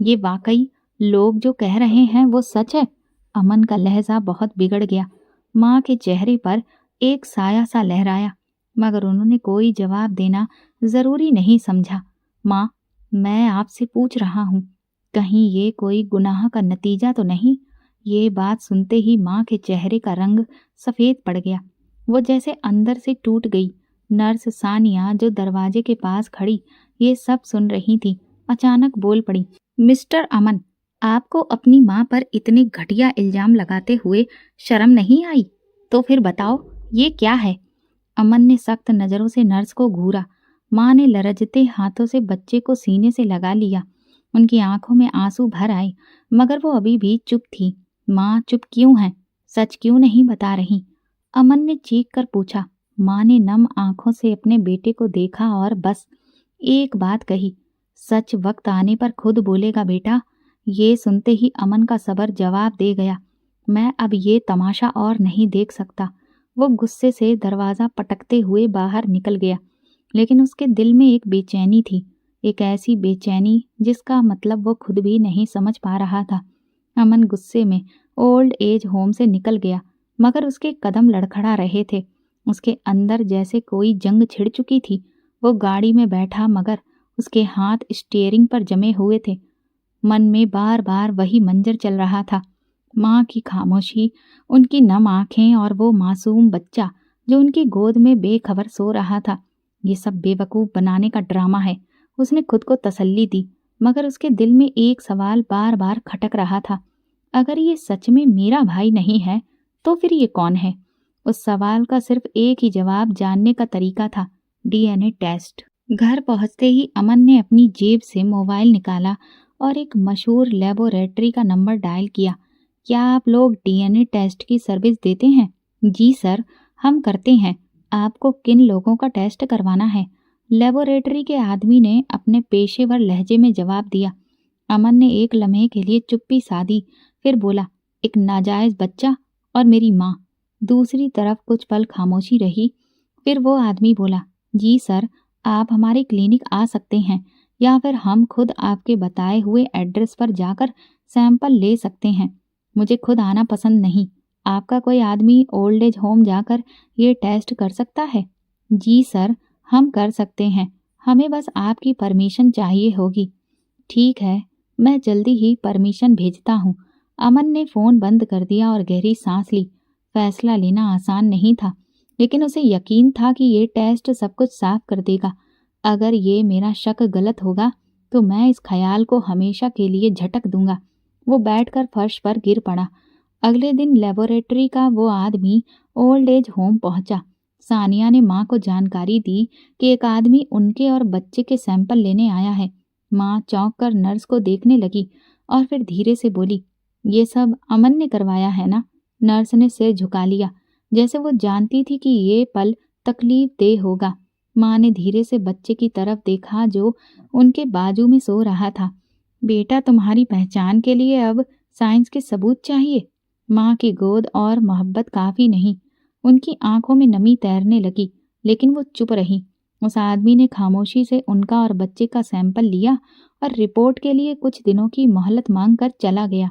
ये वाकई लोग जो कह रहे हैं वो सच है? अमन का लहजा बहुत बिगड़ गया। माँ के चेहरे पर एक साया सा लहराया, मगर उन्होंने कोई जवाब देना जरूरी नहीं समझा। माँ, मैं आपसे पूछ रहा हूँ, कहीं ये कोई गुनाह का नतीजा तो नहीं? ये बात सुनते ही माँ के चेहरे का रंग सफेद पड़ गया। वो जैसे अंदर से टूट गई। नर्स सानिया, जो दरवाजे के पास खड़ी ये सब सुन रही थी, अचानक बोल पड़ी। मिस्टर अमन, आपको अपनी माँ पर इतने घटिया इल्जाम लगाते हुए शर्म नहीं आई? तो फिर बताओ, ये क्या है? अमन ने सख्त नजरों से नर्स को घूरा। माँ ने लरजते हाथों से बच्चे को सीने से लगा लिया। उनकी आंखों में आंसू भर आए, मगर वो अभी भी चुप थी। माँ चुप क्यों है? सच क्यों नहीं बता रही? अमन ने चीख कर पूछा। माँ ने नम आंखों से अपने बेटे को देखा और बस एक बात कही, सच वक्त आने पर खुद बोलेगा बेटा। ये सुनते ही अमन का सब्र जवाब दे गया। मैं अब ये तमाशा और नहीं देख सकता। वो गुस्से से दरवाजा पटकते हुए बाहर निकल गया, लेकिन उसके दिल में एक बेचैनी थी, एक ऐसी बेचैनी जिसका मतलब वो खुद भी नहीं समझ पा रहा था। अमन गुस्से में ओल्ड एज होम से निकल गया, मगर उसके कदम लड़खड़ा रहे थे। उसके अंदर जैसे कोई जंग छिड़ चुकी थी। वो गाड़ी में बैठा, मगर उसके हाथ स्टीयरिंग पर जमे हुए थे। मन में बार बार वही मंजर चल रहा था। माँ की खामोशी, उनकी नम आंखें और वो मासूम बच्चा जो उनकी गोद में बेखबर सो रहा था। ये सब बेवकूफ बनाने का ड्रामा है, उसने खुद को तसल्ली दी। मगर उसके दिल में एक सवाल बार बार खटक रहा था, अगर ये सच में मेरा भाई नहीं है तो फिर ये कौन है? उस सवाल का सिर्फ एक ही जवाब जानने का तरीका था, डीएनए टेस्ट। घर पहुंचते ही अमन ने अपनी जेब से मोबाइल निकाला और एक मशहूर लेबोरेटरी का नंबर डायल किया। क्या आप लोग डीएनए टेस्ट की सर्विस देते हैं? जी सर, हम करते हैं। आपको किन लोगों का टेस्ट करवाना है? लेबोरेटरी के आदमी ने अपने पेशेवर लहजे में जवाब दिया। अमन ने एक लम्हे के लिए चुप्पी साधी, फिर बोला, एक नाजायज बच्चा और मेरी माँ। दूसरी तरफ कुछ पल खामोशी रही, फिर वो आदमी बोला, जी सर, आप हमारे क्लिनिक आ सकते हैं, या फिर हम खुद आपके बताए हुए एड्रेस पर जाकर सैंपल ले सकते हैं। मुझे खुद आना पसंद नहीं। आपका कोई आदमी ओल्ड एज होम जाकर ये टेस्ट कर सकता है? जी सर, हम कर सकते हैं, हमें बस आपकी परमिशन चाहिए होगी। ठीक है, मैं जल्दी ही परमिशन भेजता हूँ। अमन ने फ़ोन बंद कर दिया और गहरी सांस ली। फैसला लेना आसान नहीं था, लेकिन उसे यकीन था कि ये टेस्ट सब कुछ साफ कर देगा। अगर ये मेरा शक गलत होगा तो मैं इस ख्याल को हमेशा के लिए झटक दूंगा। वो बैठकर फर्श पर गिर पड़ा। अगले दिन लेबोरेटरी का वो आदमी ओल्ड एज होम पहुंचा। सानिया ने माँ को जानकारी दी कि एक आदमी उनके और बच्चे के सैंपल लेने आया है। माँ चौंक कर नर्स को देखने लगी और फिर धीरे से बोली, ये सब अमन ने करवाया है ना? नर्स ने सिर झुका लिया, जैसे वो जानती थी कि ये पल तकलीफ देह होगा। माँ ने धीरे से बच्चे की तरफ देखा जो उनके बाजू में सो रहा था। बेटा, तुम्हारी पहचान के लिए अब साइंस के सबूत चाहिए? माँ की गोद और मोहब्बत काफी नहीं। उनकी आंखों में नमी तैरने लगी, लेकिन वो चुप रही। उस आदमी ने खामोशी से उनका और बच्चे का सैंपल लिया और रिपोर्ट के लिए कुछ दिनों की मोहलत मांग कर चला गया।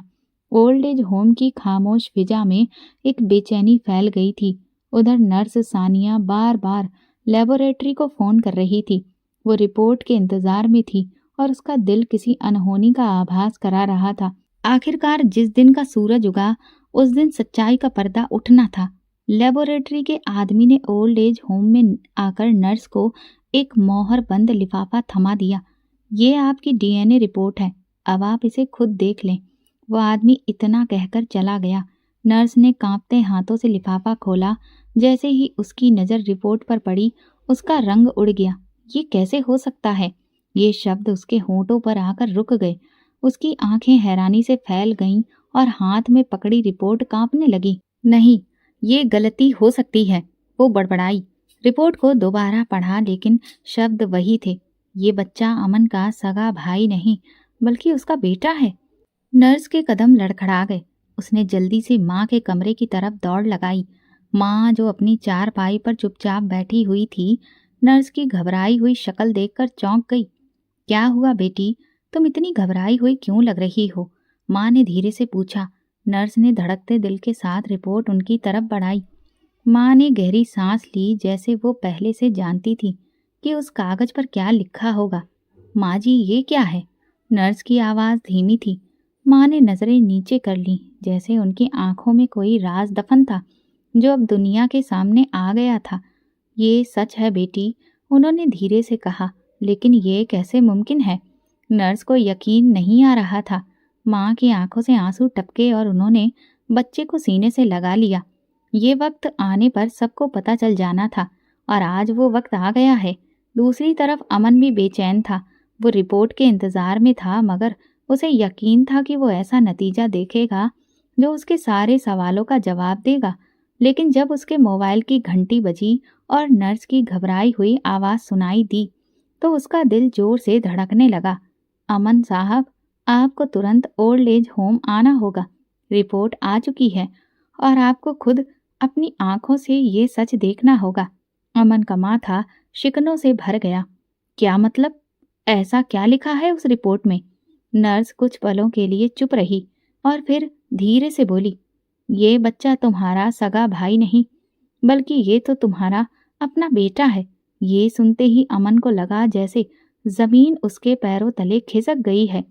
ओल्ड एज होम की खामोश फिजा में एक बेचैनी फैल गई थी। उधर नर्स सानिया बार बार लेबोरेटरी को फोन कर रही थी। वो रिपोर्ट के इंतजार में थी और उसका दिल किसी अनहोनी का आभास करा रहा था। आखिरकार जिस दिन का सूरज उगा उस दिन सच्चाई का पर्दा उठना था। लेबोरेटरी के आदमी ने ओल्ड एज होम में आकर नर्स को एक मोहर बंद लिफाफा थमा दिया। ये आपकी डीएनए रिपोर्ट है, अब आप इसे खुद देख लें। वो आदमी इतना कहकर चला गया। नर्स ने कांपते हाथों से लिफाफा खोला। जैसे ही उसकी नज़र रिपोर्ट पर पड़ी उसका रंग उड़ गया। ये कैसे हो सकता है? ये शब्द उसके होंठों पर आकर रुक गए। उसकी आंखें हैरानी से फैल गईं और हाथ में पकड़ी रिपोर्ट कांपने लगी। नहीं, ये गलती हो सकती है, वो बड़बड़ाई। रिपोर्ट को दोबारा पढ़ा लेकिन शब्द वही थे। ये बच्चा अमन का सगा भाई नहीं बल्कि उसका बेटा है। नर्स के कदम लड़खड़ा गए। उसने जल्दी से माँ के कमरे की तरफ दौड़ लगाई। माँ जो अपनी चारपाई पर चुपचाप बैठी हुई थी, नर्स की घबराई हुई शक्ल देखकर चौंक गई। क्या हुआ बेटी, तुम इतनी घबराई हुई क्यों लग रही हो? माँ ने धीरे से पूछा। नर्स ने धड़कते दिल के साथ रिपोर्ट उनकी तरफ बढ़ाई। माँ ने गहरी सांस ली, जैसे वो पहले से जानती थी कि उस कागज पर क्या लिखा होगा। माँ जी, ये क्या है? नर्स की आवाज़ धीमी थी। माँ ने नज़रें नीचे कर लीं, जैसे उनकी आंखों में कोई राज दफन था जो अब दुनिया के सामने आ गया था। ये सच है बेटी, उन्होंने धीरे से कहा, लेकिन ये कैसे मुमकिन है? नर्स को यकीन नहीं आ रहा था। माँ की आंखों से आंसू टपके और उन्होंने बच्चे को सीने से लगा लिया। ये वक्त आने पर सबको पता चल जाना था और आज वो वक्त आ गया है। दूसरी तरफ अमन भी बेचैन था। वो रिपोर्ट के इंतज़ार में था, मगर उसे यकीन था कि वो ऐसा नतीजा देखेगा जो उसके सारे सवालों का जवाब देगा। लेकिन जब उसके मोबाइल की घंटी बजी और नर्स की घबराई हुई आवाज़ सुनाई दी तो उसका दिल जोर से धड़कने लगा। अमन साहब, आपको तुरंत ओल्ड एज होम आना होगा। रिपोर्ट आ चुकी है और आपको खुद अपनी आंखों से ये सच देखना होगा। अमन का माथा शिकनों से भर गया। क्या मतलब? ऐसा क्या लिखा है उस रिपोर्ट में? नर्स कुछ पलों के लिए चुप रही और फिर धीरे से बोली, ये बच्चा तुम्हारा सगा भाई नहीं बल्कि ये तो तुम्हारा अपना बेटा है। ये सुनते ही अमन को लगा जैसे जमीन उसके पैरों तले खिसक गई है।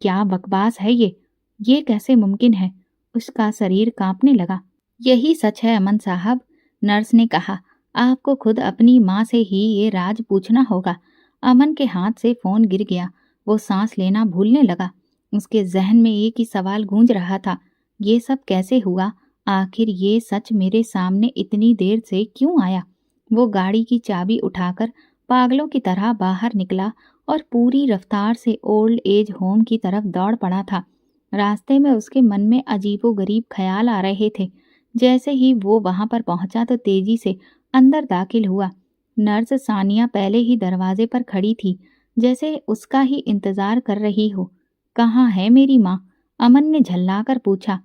क्या बकवास है ये कैसे मुमकिन है? उसका शरीर कांपने लगा। यही सच है अमन साहब, नर्स ने कहा। आपको खुद अपनी माँ से ही ये राज पूछना होगा। अमन के हाथ से फोन गिर गया। वो सांस लेना भूलने लगा। उसके जहन में एक ही सवाल गूंज रहा था, ये सब कैसे हुआ? आखिर ये सच मेरे सामने इतनी देर से क्यों आया? वो गाड़ी की चाबी उठाकर पागलों की तरह बाहर निकला और पूरी रफ्तार से ओल्ड एज होम की तरफ दौड़ पड़ा था। रास्ते में उसके मन में अजीबोगरीब ख्याल आ रहे थे। जैसे ही वो वहां पर पहुंचा तो तेजी से अंदर दाखिल हुआ। नर्स सानिया पहले ही दरवाजे पर खड़ी थी, जैसे उसका ही इंतजार कर रही हो। कहाँ है मेरी माँ? अमन ने झल्लाकर पूछा।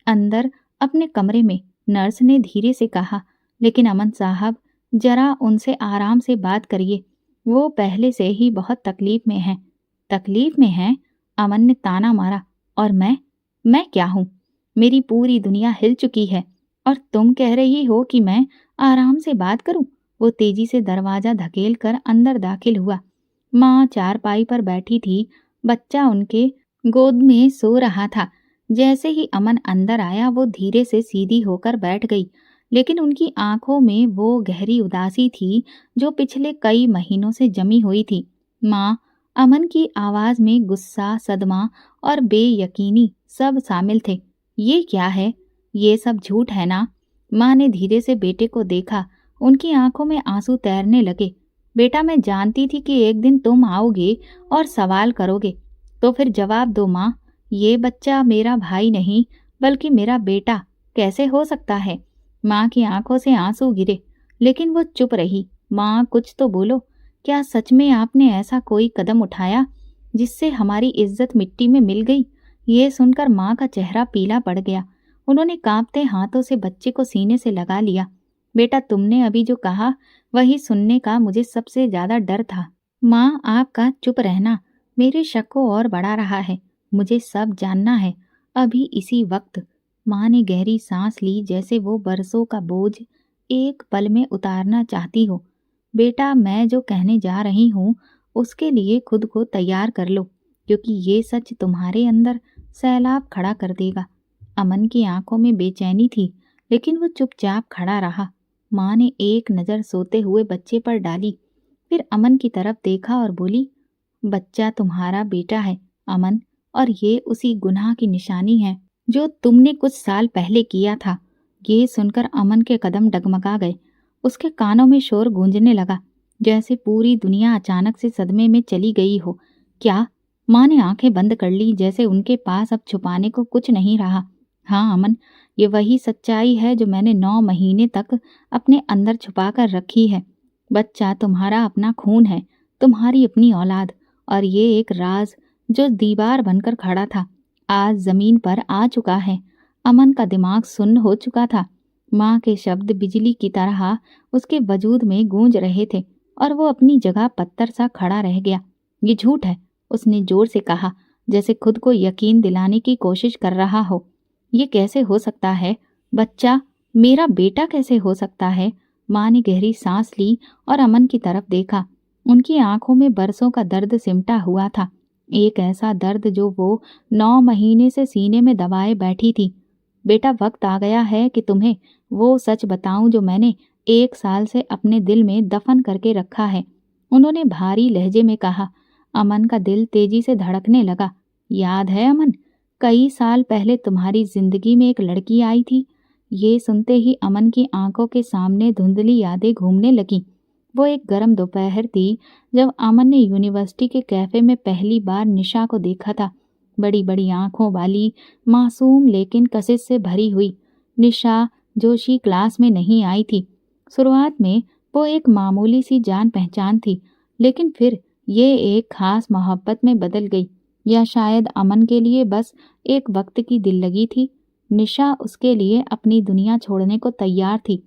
अंदर अपने कमरे में, नर्स ने धीरे से कहा। लेकिन अमन साहब, जरा उनसे आराम से बात करिए, वो पहले से ही बहुत तकलीफ में हैं। तकलीफ में हैं? अमन ने ताना मारा। और मैं क्या हूँ? मेरी पूरी दुनिया हिल चुकी है और तुम कह रही हो कि मैं आराम से बात करूं? वो तेजी से दरवाजा धकेल कर अंदर दाखिल हुआ। माँ चारपाई पर बैठी थी। बच्चा उनके गोद में सो रहा था। जैसे ही अमन अंदर आया वो धीरे से सीधी होकर बैठ गई, लेकिन उनकी आंखों में वो गहरी उदासी थी जो पिछले कई महीनों से जमी हुई थी। माँ, अमन की आवाज में गुस्सा, सदमा और बेयकीनी सब शामिल थे। ये क्या है? ये सब झूठ है ना? माँ ने धीरे से बेटे को देखा। उनकी आंखों में आंसू तैरने लगे। बेटा, मैं जानती थी कि एक दिन तुम आओगे और सवाल करोगे, तो फिर जवाब दो माँ। ये बच्चा मेरा भाई नहीं बल्कि मेरा बेटा कैसे हो सकता है? माँ की आंखों से आंसू गिरे, लेकिन वो चुप रही। माँ, कुछ तो बोलो। क्या सच में आपने ऐसा कोई कदम उठाया जिससे हमारी इज्जत मिट्टी में मिल गई? ये सुनकर माँ का चेहरा पीला पड़ गया। उन्होंने कांपते हाथों से बच्चे को सीने से लगा लिया। बेटा, तुमने अभी जो कहा वही सुनने का मुझे सबसे ज्यादा डर था। माँ, आपका चुप रहना मेरे शक को और बढ़ा रहा है। मुझे सब जानना है। अभी इसी वक्त माँ ने गहरी सांस ली, जैसे वो बरसों का बोझ एक पल में उतारना चाहती हो। बेटा, मैं जो कहने जा रही हूँ उसके लिए खुद को तैयार कर लो, क्योंकि ये सच तुम्हारे अंदर सैलाब खड़ा कर देगा। अमन की आंखों में बेचैनी थी, लेकिन वो चुपचाप खड़ा रहा। माँ ने एक नज़र सोते हुए बच्चे पर डाली, फिर अमन की तरफ देखा और बोली, बच्चा तुम्हारा बेटा है अमन, और ये उसी गुनाह की निशानी है जो तुमने कुछ साल पहले किया था। ये सुनकर अमन के कदम डगमगा गए। उसके कानों में शोर गूंजने लगा, जैसे पूरी दुनिया अचानक से सदमे में चली गई हो। क्या? माँ ने आंखें बंद कर ली, जैसे उनके पास अब छुपाने को कुछ नहीं रहा। हाँ अमन, ये वही सच्चाई है जो मैंने 9 महीने तक अपने अंदर छुपा कर रखी है। बच्चा तुम्हारा अपना खून है, तुम्हारी अपनी औलाद, और ये एक राज जो दीवार बनकर खड़ा था, आज जमीन पर आ चुका है। अमन का दिमाग सुन्न हो चुका था। माँ के शब्द बिजली की तरह उसके वजूद में गूंज रहे थे, और वो अपनी जगह पत्थर सा खड़ा रह गया। ये झूठ है, उसने जोर से कहा, जैसे खुद को यकीन दिलाने की कोशिश कर रहा हो। ये कैसे हो सकता है? बच्चा मेरा बेटा कैसे हो सकता है? माँ ने गहरी सांस ली और अमन की तरफ देखा। उनकी आंखों में बरसों का दर्द सिमटा हुआ था, एक ऐसा दर्द जो वो 9 महीने से सीने में दबाए बैठी थी। बेटा, वक्त आ गया है कि तुम्हें वो सच बताऊं जो मैंने 1 साल से अपने दिल में दफन करके रखा है, उन्होंने भारी लहजे में कहा। अमन का दिल तेजी से धड़कने लगा। याद है अमन, कई साल पहले तुम्हारी जिंदगी में एक लड़की आई थी। ये सुनते ही अमन की आंखों के सामने धुंधली यादें घूमने लगीं। वो एक गर्म दोपहर थी जब अमन ने यूनिवर्सिटी के कैफे में पहली बार निशा को देखा था। बड़ी बड़ी आंखों वाली, मासूम लेकिन कशिश से भरी हुई निशा जोशी क्लास में नहीं आई थी। शुरुआत में वो एक मामूली सी जान पहचान थी, लेकिन फिर ये एक खास मोहब्बत में बदल गई, या शायद अमन के लिए बस एक वक्त की दिल लगी थी। निशा उसके लिए अपनी दुनिया छोड़ने को तैयार थी।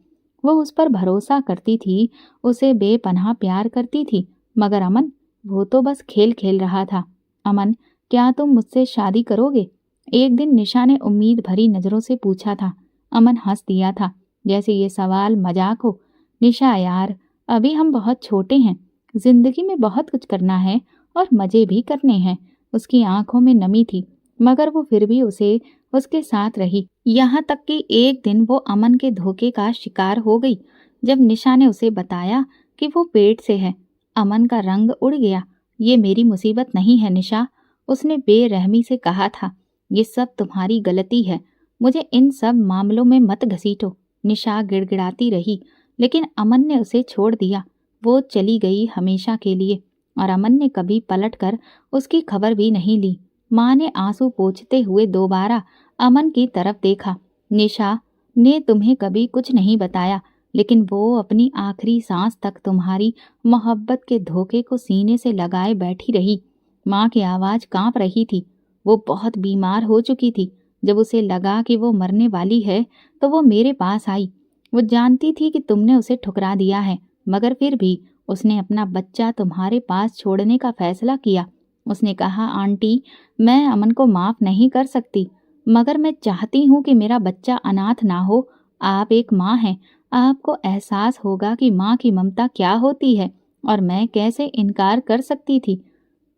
वो उस पर भरोसा करती थी, उसे बेपनाह प्यार करती थी, मगर अमन, वो तो बस खेल खेल रहा था। अमन, क्या तुम मुझसे शादी करोगे? एक दिन निशा ने उम्मीद भरी नजरों से पूछा था। अमन हंस दिया था, जैसे ये सवाल मजाक हो। निशा यार, अभी हम बहुत छोटे हैं, जिंदगी में बहुत कुछ करना है और मजे भी करने हैं। उसकी आंखों में नमी थी, मगर वो फिर भी उसे उसके साथ रही। यहाँ तक कि एक दिन वो अमन के धोखे का शिकार हो गई, जब निशा ने उसे बताया कि वो पेट से है। अमन का रंग उड़ गया। ये मेरी मुसीबत नहीं है निशा, उसने बेरहमी से कहा था। ये सब तुम्हारी गलती है, मुझे इन सब मामलों में मत घसीटो। निशा गिड़गिड़ाती रही, लेकिन अमन ने उसे छोड़ दिया। वो चली गई हमेशा के लिए, और अमन ने कभी पलटकर उसकी खबर भी नहीं ली। माँ ने आंसू पोंछते हुए दोबारा अमन की तरफ देखा। निशा ने तुम्हें कभी कुछ नहीं बताया, लेकिन वो अपनी आखिरी सांस तक तुम्हारी मोहब्बत के धोखे को सीने से लगाए बैठी रही। माँ की आवाज कांप रही थी। वो बहुत बीमार हो चुकी थी। जब उसे लगा कि वो मरने वाली है, तो वो मेरे पास आई। वो जानती थी कि तुमने उसे ठुकरा दिया है, मगर फिर भी उसने अपना बच्चा तुम्हारे पास छोड़ने का फैसला किया। उसने कहा, आंटी, मैं अमन को माफ नहीं कर सकती, मगर मैं चाहती हूँ कि मेरा बच्चा अनाथ ना हो। आप एक माँ हैं, आपको एहसास होगा कि माँ की ममता क्या होती है, और मैं कैसे इनकार कर सकती थी।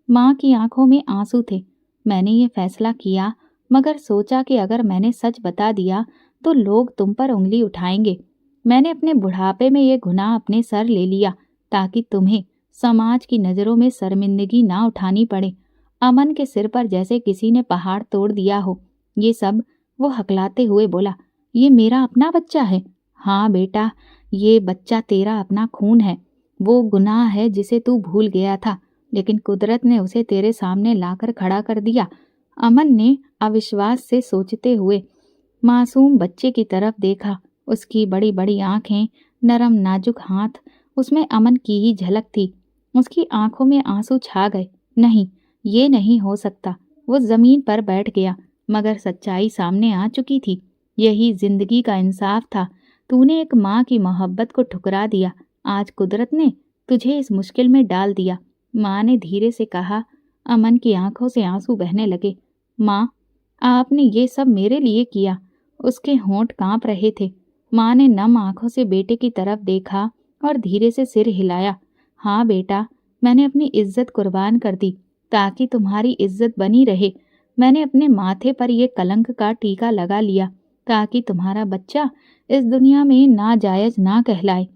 माँ की आंखों में आंसू थे। मैंने ये फैसला किया, मगर सोचा कि अगर मैंने सच बता दिया तो लोग तुम पर उंगली उठाएंगे। मैंने अपने बुढ़ापे में ये गुनाह अपने सर ले लिया, ताकि तुम्हें समाज की नज़रों में शर्मिंदगी ना उठानी पड़े। अमन के सिर पर जैसे किसी ने पहाड़ तोड़ दिया हो। ये सब वो हकलाते हुए बोला। ये मेरा अपना बच्चा है। हाँ बेटा, ये बच्चा तेरा अपना खून है। वो गुनाह है जिसे तू भूल गया था, लेकिन कुदरत ने उसे तेरे सामने लाकर खड़ा कर दिया। अमन ने अविश्वास से सोचते हुए मासूम बच्चे की तरफ देखा। उसकी बड़ी बड़ी आंखें, नरम नाजुक हाथ, उसमें अमन की ही झलक थी। उसकी आंखों में आंसू छा गए। नहीं, ये नहीं हो सकता। वो जमीन पर बैठ गया, मगर सच्चाई सामने आ चुकी थी। यही जिंदगी का इंसाफ था। तूने एक माँ की मोहब्बत को ठुकरा दिया। आज कुदरत ने तुझे इस मुश्किल में डाल दिया। माँ ने धीरे से कहा। अमन की आंखों से आंसू बहने लगे। माँ, आपने ये सब मेरे लिए किया। उसके होंठ कांप रहे थे। माँ ने नम आंखों से बेटे की तरफ देखा और धीरे से सिर हिलाया। हाँ बेटा, मैंने अपनी इज्जत कुर्बान कर दी ताकि तुम्हारी इज्जत बनी रहे। मैंने अपने माथे पर ये कलंक का टीका लगा लिया ताकि तुम्हारा बच्चा इस दुनिया में नाजायज ना कहलाए।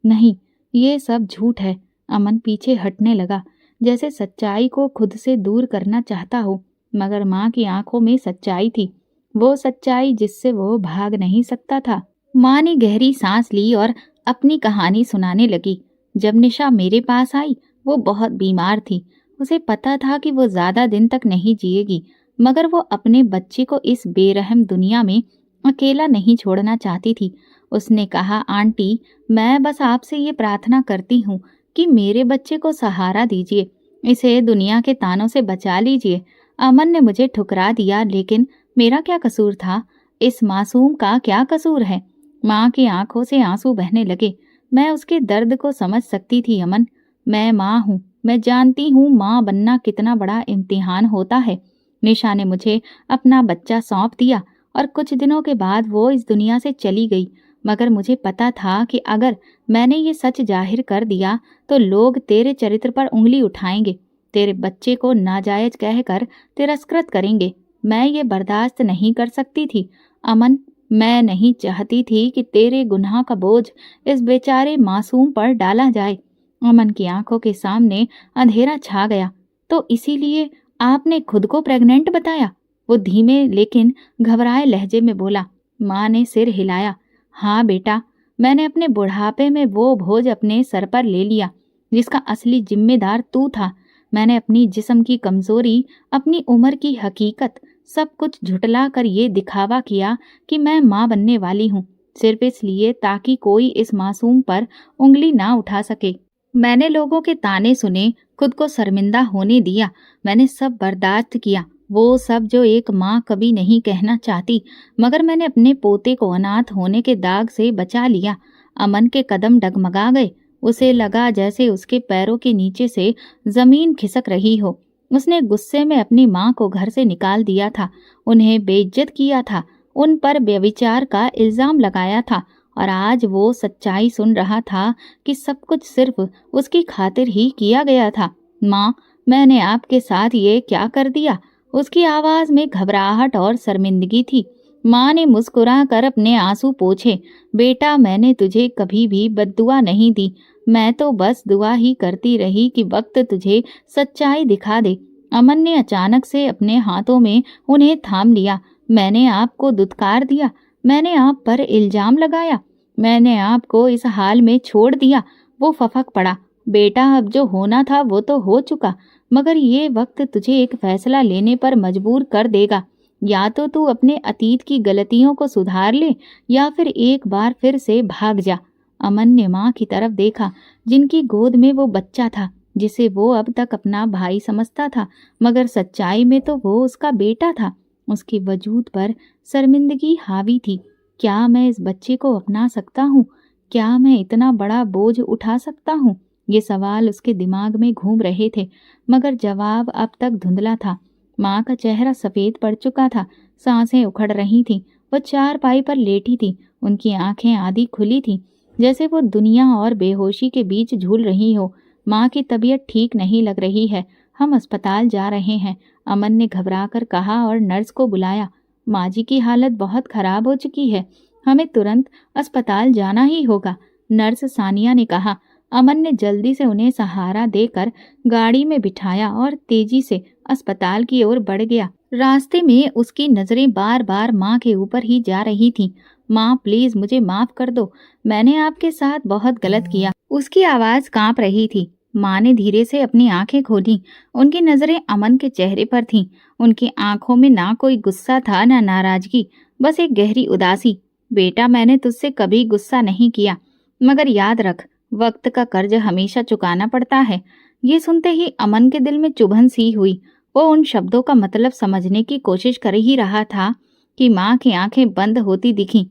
नहीं, ये सब झूठ है। अमन पीछे हटने लगा, जैसे सच्चाई को खुद से दूर करना चाहता हो, मगर माँ की आंखों में सच्चाई थी, वो सच्चाई जिससे वो भाग नहीं सकता था। माँ ने गहरी सांस ली और अपनी कहानी सुनाने लगी। जब निशा मेरे पास आई, वो बहुत बीमार थी। उसे पता था कि वो ज्यादा दिन तक नहीं जिएगी, मगर वो अपने बच्चे को इस बेरहम दुनिया में अकेला नहीं छोड़ना चाहती थी। उसने कहा, आंटी, मैं बस आपसे ये प्रार्थना करती हूँ कि मेरे बच्चे को सहारा दीजिए, इसे दुनिया के तानों से बचा लीजिए। अमन ने मुझे ठुकरा दिया, लेकिन मेरा क्या कसूर था? इस मासूम का क्या कसूर है? माँ की आंखों से आंसू बहने लगे। मैं उसके दर्द को समझ सकती थी। अमन, मैं माँ हूँ, मैं जानती हूँ माँ बनना कितना बड़ा इम्तिहान होता है। निशा ने मुझे अपना बच्चा सौंप दिया और कुछ दिनों के बाद वो इस दुनिया से चली गई, मगर मुझे पता था कि अगर मैंने ये सच जाहिर कर दिया तो लोग तेरे चरित्र पर उंगली उठाएंगे, तेरे बच्चे को नाजायज कहकर तिरस्कृत करेंगे। मैं ये बर्दाश्त नहीं कर सकती थी। अमन, मैं नहीं चाहती थी कि तेरे गुनाह का बोझ इस बेचारे मासूम पर डाला जाए। अमन की आंखों के सामने अंधेरा छा गया। तो इसीलिए आपने खुद को प्रेग्नेंट बताया? वो धीमे लेकिन घबराए लहजे में बोला। माँ ने सिर हिलाया। हाँ बेटा, मैंने अपने बुढ़ापे में वो बोझ अपने सर पर ले लिया जिसका असली जिम्मेदार तू था। मैंने अपनी जिस्म की कमजोरी, अपनी उम्र की हकीकत, सब कुछ झुटला कर ये दिखावा किया कि मैं माँ बनने वाली हूँ, सिर्फ इसलिए ताकि कोई इस मासूम पर उंगली ना उठा सके। मैंने लोगों के ताने सुने, खुद को शर्मिंदा होने दिया। मैंने सब बर्दाश्त किया, वो सब जो एक माँ कभी नहीं कहना चाहती, मगर मैंने अपने पोते को अनाथ होने के दाग से बचा लिया। अमन के कदम डगमगा गए। उसे लगा जैसे उसके पैरों के नीचे से जमीन खिसक रही हो। उसने गुस्से में अपनी माँ को घर से निकाल दिया था, उन्हें बेइज्जत किया था, उन पर व्यभिचार का इल्जाम लगाया था, और आज वो सच्चाई सुन रहा था कि सब कुछ सिर्फ उसकी खातिर ही किया गया था। माँ, मैंने आपके साथ ये क्या कर दिया? उसकी आवाज में घबराहट और शर्मिंदगी थी। माँ ने मुस्कुरा कर अपने आंसू पोंछे। बेटा, मैंने तुझे कभी भी बद्दुआ नहीं दी, मैं तो बस दुआ ही करती रही कि वक्त तुझे सच्चाई दिखा दे। अमन ने अचानक से अपने हाथों में उन्हें थाम लिया। मैंने आपको दुत्कार दिया, मैंने आप पर इल्जाम लगाया, मैंने आपको इस हाल में छोड़ दिया। वो फफक पड़ा। बेटा, अब जो होना था वो तो हो चुका, मगर ये वक्त तुझे एक फैसला लेने पर मजबूर कर देगा। या तो तू अपने अतीत की गलतियों को सुधार ले, या फिर एक बार फिर से भाग जा। अमन ने माँ की तरफ देखा, जिनकी गोद में वो बच्चा था जिसे वो अब तक अपना भाई समझता था, मगर सच्चाई में तो वो उसका बेटा था। उसके वजूद पर शर्मिंदगी हावी थी। क्या मैं इस बच्चे को अपना सकता हूँ? क्या मैं इतना बड़ा बोझ उठा सकता हूँ? ये सवाल उसके दिमाग में घूम रहे थे, मगर जवाब अब तक धुंधला था। माँ का चेहरा सफेद पड़ चुका था, सांसें उखड़ रही थीं। वो चारपाई पर लेटी थी, उनकी आंखें आधी खुली थीं, जैसे वो दुनिया और बेहोशी के बीच झूल रही हो। माँ की तबीयत ठीक नहीं लग रही है, हम अस्पताल जा रहे हैं, अमन ने घबराकर कहा और नर्स को बुलाया। माँ जी की हालत बहुत खराब हो चुकी है, हमें तुरंत अस्पताल जाना ही होगा, नर्स सानिया ने कहा। अमन ने जल्दी से उन्हें सहारा देकर गाड़ी में बिठाया और तेजी से अस्पताल की ओर बढ़ गया। रास्ते में उसकी नजरें बार बार माँ के ऊपर ही जा रही थीं। माँ, प्लीज मुझे माफ कर दो, मैंने आपके साथ बहुत गलत किया। उसकी आवाज कांप रही थी। माँ ने धीरे से अपनी आंखें खोली। उनकी नजरें अमन के चेहरे पर थीं। उनकी आंखों में ना कोई गुस्सा था ना नाराजगी, बस एक गहरी उदासी। बेटा, मैंने तुझसे कभी गुस्सा नहीं किया, मगर याद रख, वक्त का कर्ज हमेशा चुकाना पड़ता है। ये सुनते ही अमन के दिल में चुभन सी हुई। वो उन शब्दों का मतलब समझने की कोशिश कर ही रहा था कि माँ की आंखें बंद होती दिखीं।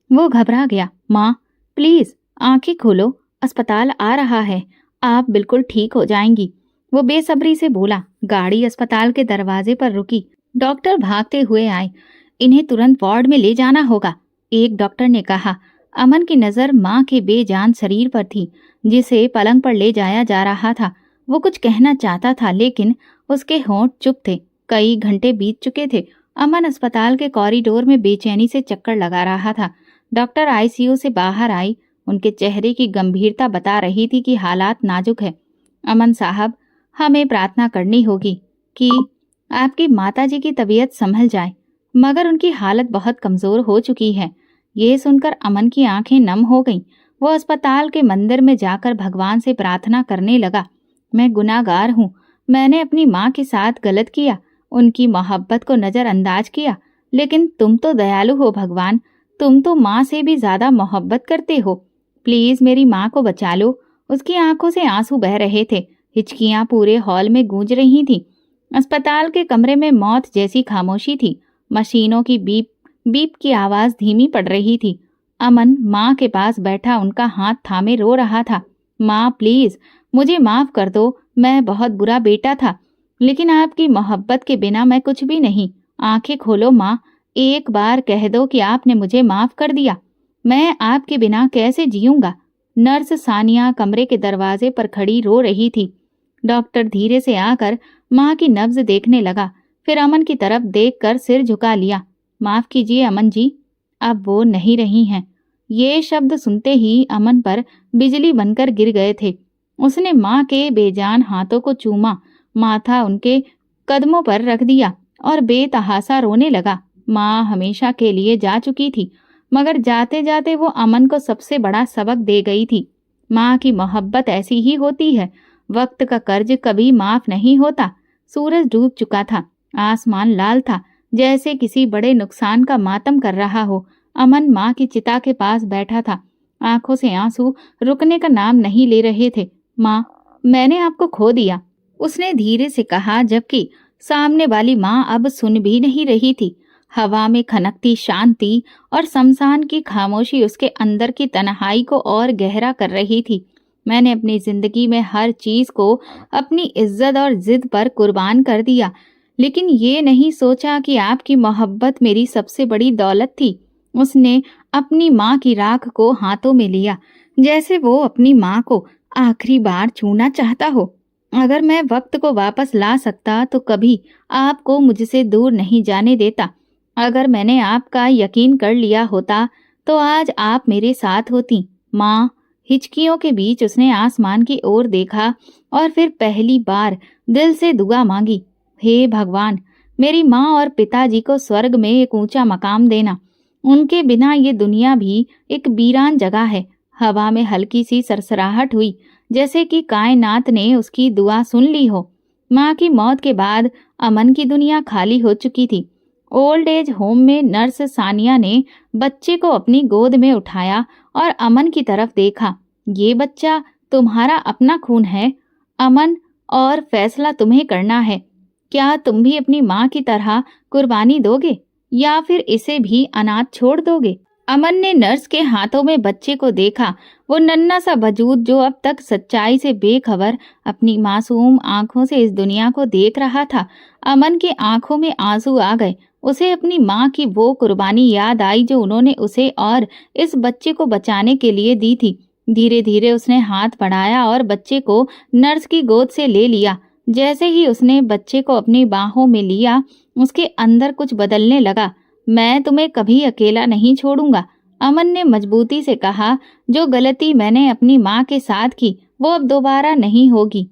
वो घबरा गया। माँ, प्लीज आंखें खोलो, अस्पताल आ रहा है, आप बिल्कुल ठीक हो जाएंगी। वो बेसब्री से बोला। गाड़ी अस्पताल के दरवाजे पर रुकी। डॉक्टर भागते हुए आए। इन्हें तुरंत वार्ड में ले जाना होगा, एक डॉक्टर ने कहा। अमन की नजर माँ के बेजान शरीर पर थी, जिसे पलंग पर ले जाया जा रहा था। वो कुछ कहना चाहता था, लेकिन उसके होंठ चुप थे। कई घंटे बीत चुके थे। अमन अस्पताल के कॉरिडोर में बेचैनी से चक्कर लगा रहा था। डॉक्टर आईसीयू से बाहर आई। उनके चेहरे की गंभीरता बता रही थी कि हालात नाजुक है। अमन साहब, हमें प्रार्थना करनी होगी कि आपकी माताजी की तबीयत संभल जाए, मगर उनकी हालत बहुत कमजोर हो चुकी है। ये सुनकर अमन की आंखें नम हो गईं। वो अस्पताल के मंदिर में जाकर भगवान से प्रार्थना करने लगा। मैं गुनाहगार हूँ। मैंने अपनी माँ के साथ गलत किया, उनकी मोहब्बत को नजरअंदाज किया। लेकिन तुम तो दयालु हो भगवान, तुम तो माँ से भी ज्यादा मोहब्बत करते हो। प्लीज मेरी माँ को बचा लो। उसकी आंखों से आंसू बह रहे थे। हिचकियां पूरे हॉल में गूंज रही थीं। अस्पताल के कमरे में मौत जैसी खामोशी थी। मशीनों की बीप बीप की आवाज धीमी पड़ रही थी। अमन माँ के पास बैठा उनका हाथ थामे रो रहा था। माँ प्लीज, मुझे माफ कर दो। मैं बहुत बुरा बेटा था, लेकिन आपकी मोहब्बत के बिना मैं कुछ भी नहीं। आंखें खोलो माँ, एक बार कह दो कि आपने मुझे माफ कर दिया। मैं आपके बिना कैसे जीऊंगा। नर्स सानिया कमरे के दरवाजे पर खड़ी रो रही थी। डॉक्टर धीरे से आकर माँ की नब्ज देखने लगा, फिर अमन की तरफ देखकर सिर झुका लिया। माफ कीजिए अमन जी, अब वो नहीं रही हैं। ये शब्द सुनते ही अमन पर बिजली बनकर गिर गए थे। उसने माँ के बेजान हाथों को चूमा, माथा उनके कदमों पर रख दिया और बेतहासा रोने लगा। माँ हमेशा के लिए जा चुकी थी, मगर जाते जाते वो अमन को सबसे बड़ा सबक दे गई थी। माँ की मोहब्बत ऐसी ही होती है। वक्त का कर्ज कभी माफ नहीं होता। सूरज डूब चुका था। आसमान लाल था, जैसे किसी बड़े नुकसान का मातम कर रहा हो। अमन माँ की चिता के पास बैठा था। आंखों से आंसू रुकने का नाम नहीं ले रहे थे। माँ, मैंने आपको खो दिया, उसने धीरे से कहा, जबकि सामने वाली माँ अब सुन भी नहीं रही थी। हवा में खनकती शांति और शमशान की खामोशी उसके अंदर की तन्हाई को और गहरा कर रही थी। मैंने अपनी जिंदगी में हर चीज को अपनी इज्जत और जिद पर कुर्बान कर दिया, लेकिन ये नहीं सोचा कि आपकी मोहब्बत मेरी सबसे बड़ी दौलत थी। उसने अपनी माँ की राख को हाथों में लिया, जैसे वो अपनी माँ को आखिरी बार छूना चाहता हो। अगर मैं वक्त को वापस ला सकता तो कभी आपको मुझसे दूर नहीं जाने देता। अगर मैंने आपका यकीन कर लिया होता तो आज आप मेरे साथ होती। माँ, हिचकियों के बीच उसने आसमान की ओर देखा और फिर पहली बार दिल से दुआ मांगी। हे भगवान, मेरी माँ और पिताजी को स्वर्ग में एक ऊंचा मकाम देना। उनके बिना ये दुनिया भी एक वीरान जगह है। हवा में हल्की सी सरसराहट हुई, जैसे कि कायनात ने उसकी दुआ सुन ली हो। माँ की मौत के बाद अमन की दुनिया खाली हो चुकी थी। ओल्ड एज होम में नर्स सानिया ने बच्चे को अपनी गोद में उठाया और अमन की तरफ देखा। ये बच्चा तुम्हारा अपना खून है अमन, और फैसला तुम्हें करना है। क्या तुम भी अपनी माँ की तरह कुर्बानी दोगे या फिर इसे भी अनाथ छोड़ दोगे? अमन ने नर्स के हाथों में बच्चे को देखा। वो नन्हा सा वजूद जो अब तक सच्चाई से बेखबर अपनी मासूम आंखों से इस दुनिया को देख रहा था। अमन की आंखों में आंसू आ गए। उसे अपनी माँ की वो कुर्बानी याद आई जो उन्होंने उसे और इस बच्चे को बचाने के लिए दी थी। धीरे धीरे उसने हाथ बढ़ाया और बच्चे को नर्स की गोद से ले लिया। जैसे ही उसने बच्चे को अपनी बाहों में लिया, उसके अंदर कुछ बदलने लगा। मैं तुम्हें कभी अकेला नहीं छोड़ूंगा, अमन ने मजबूती से कहा। जो गलती मैंने अपनी माँ के साथ की वो अब दोबारा नहीं होगी।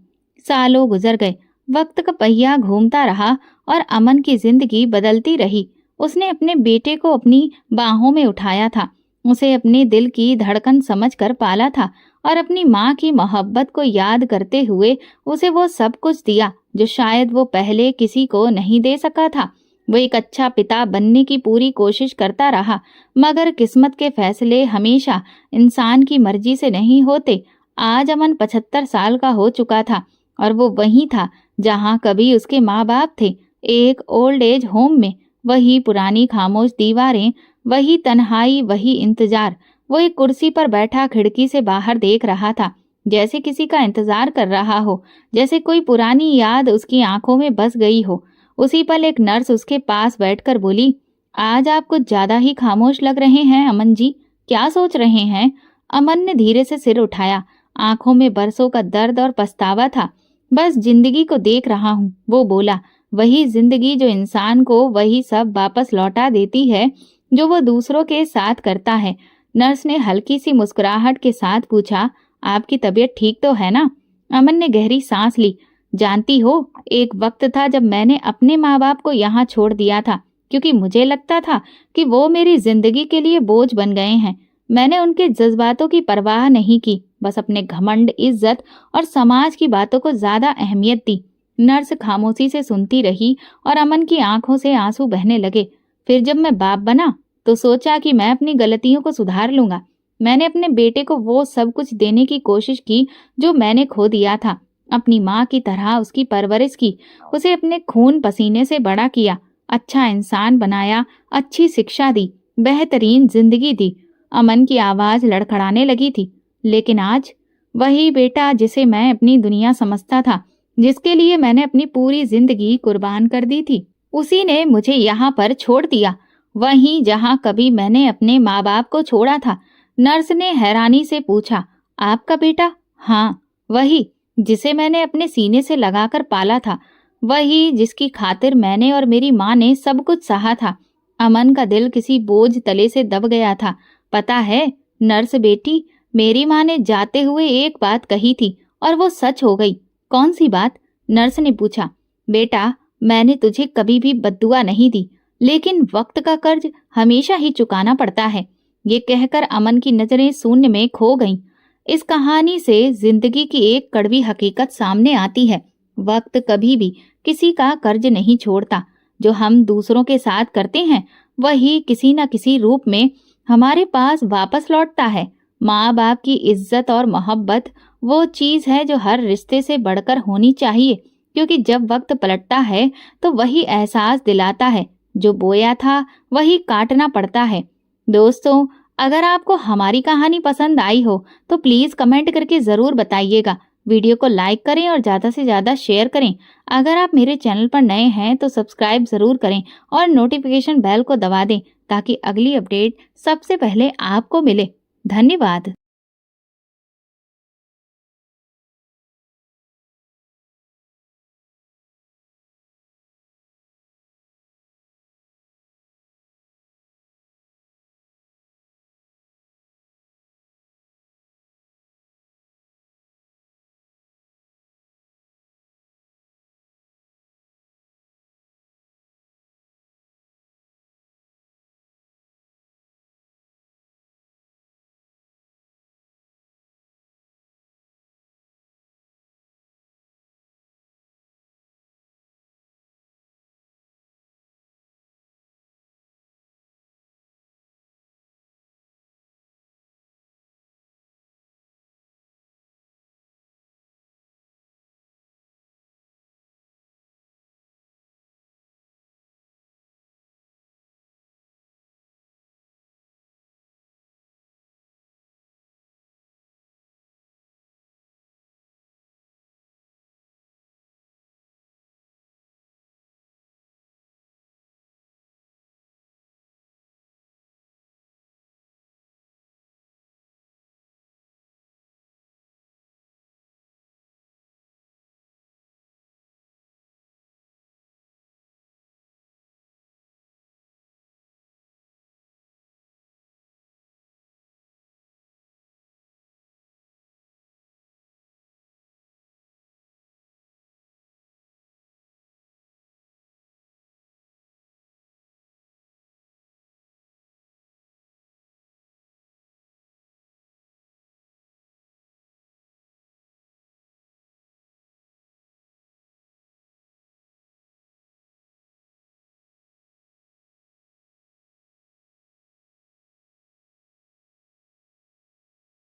सालों गुजर गए, वक्त का पहिया घूमता रहा और अमन की जिंदगी बदलती रही। उसने अपने बेटे को अपनी बाहों में उठाया था, उसे अपने दिल की धड़कन समझकर पाला था और अपनी माँ की मोहब्बत को याद करते हुए उसे वो सब कुछ दिया जो शायद वो पहले किसी को नहीं दे सका था। वो एक अच्छा पिता बनने की पूरी कोशिश करता रहा, मगर किस्मत के फैसले हमेशा इंसान की मर्जी से नहीं होते। आज अमन 75 साल का हो चुका था और वो वहीं था जहाँ कभी उसके माँ बाप थे, एक ओल्ड एज होम में। वही पुरानी खामोश दीवारें, वही तन्हाई, वही इंतजार। वो एक कुर्सी पर बैठा खिड़की से बाहर देख रहा था, जैसे किसी का इंतजार कर रहा हो, जैसे कोई पुरानी याद उसकी आंखों में बस गई हो। उसी पल एक नर्स उसके पास बैठकर बोली, आज आप कुछ ज्यादा ही खामोश लग रहे हैं अमन जी, क्या सोच रहे हैं? अमन ने धीरे से सिर उठाया। आंखों में बरसों का दर्द और पछतावा था। बस जिंदगी को देख रहा हूँ, वो बोला। वही जिंदगी जो इंसान को वही सब वापस लौटा देती है जो वो दूसरों के साथ करता है। नर्स ने हल्की सी मुस्कुराहट के साथ पूछा, आपकी तबीयत ठीक तो है ना? अमन ने गहरी सांस ली। जानती हो, एक वक्त था जब मैंने अपने माँ बाप को यहाँ छोड़ दिया था, क्योंकि मुझे लगता था कि वो मेरी जिंदगी के लिए बोझ बन गए हैं। मैंने उनके जज्बातों की परवाह नहीं की, बस अपने घमंड, इज्जत और समाज की बातों को ज्यादा अहमियत दी। नर्स खामोशी से सुनती रही और अमन की आंखों से आंसू बहने लगे। फिर जब मैं बाप बना तो सोचा कि मैं अपनी गलतियों को सुधार लूंगा। मैंने अपने बेटे को वो सब कुछ देने की कोशिश की जो मैंने खो दिया था। अपनी माँ की तरह उसकी परवरिश की, उसे अपने खून पसीने से बड़ा किया, अच्छा इंसान बनाया, अच्छी शिक्षा दी, बेहतरीन जिंदगी दी। अमन की आवाज लड़खड़ाने लगी थी। लेकिन आज वही बेटा जिसे मैं अपनी दुनिया समझता था, जिसके लिए मैंने अपनी पूरी जिंदगी कुर्बान कर दी थी, उसी ने मुझे यहाँ पर छोड़ दिया, वहीं जहाँ कभी मैंने अपने माँ बाप को छोड़ा था। नर्स ने हैरानी से पूछा, आपका बेटा? हाँ, वही जिसे मैंने अपने सीने से लगाकर पाला था, वही जिसकी खातिर मैंने और मेरी माँ ने सब कुछ सहा था। अमन का दिल किसी बोझ तले से दब गया था। पता है नर्स बेटी, मेरी माँ ने जाते हुए एक बात कही थी और वो सच हो गई। कौन सी बात? नर्स ने पूछा। बेटा, मैंने तुझे कभी भी बद्दुआ नहीं दी, लेकिन वक्त का कर्ज हमेशा ही चुकाना पड़ता है। ये कहकर अमन की नजरें शून्य में खो गईं। इस कहानी से जिंदगी की एक कड़वी हकीकत सामने आती है। वक्त कभी भी किसी का कर्ज नहीं छोड़ता। जो हम दूसरों के साथ करते हैं, वही किसी न किसी रूप में हमारे पास वापस लौटता है। माँ बाप की इज्जत और मोहब्बत वो चीज है जो हर रिश्ते से बढ़कर होनी चाहिए, क्योंकि जब वक्त पलटता है तो वही एहसास दिलाता है, जो बोया था वही काटना पड़ता है। दोस्तों, अगर आपको हमारी कहानी पसंद आई हो तो प्लीज कमेंट करके जरूर बताइएगा। वीडियो को लाइक करें और ज्यादा से ज्यादा शेयर करें। अगर आप मेरे चैनल पर नए हैं तो सब्सक्राइब जरूर करें और नोटिफिकेशन बेल को दबा दें, ताकि अगली अपडेट सबसे पहले आपको मिले। धन्यवाद।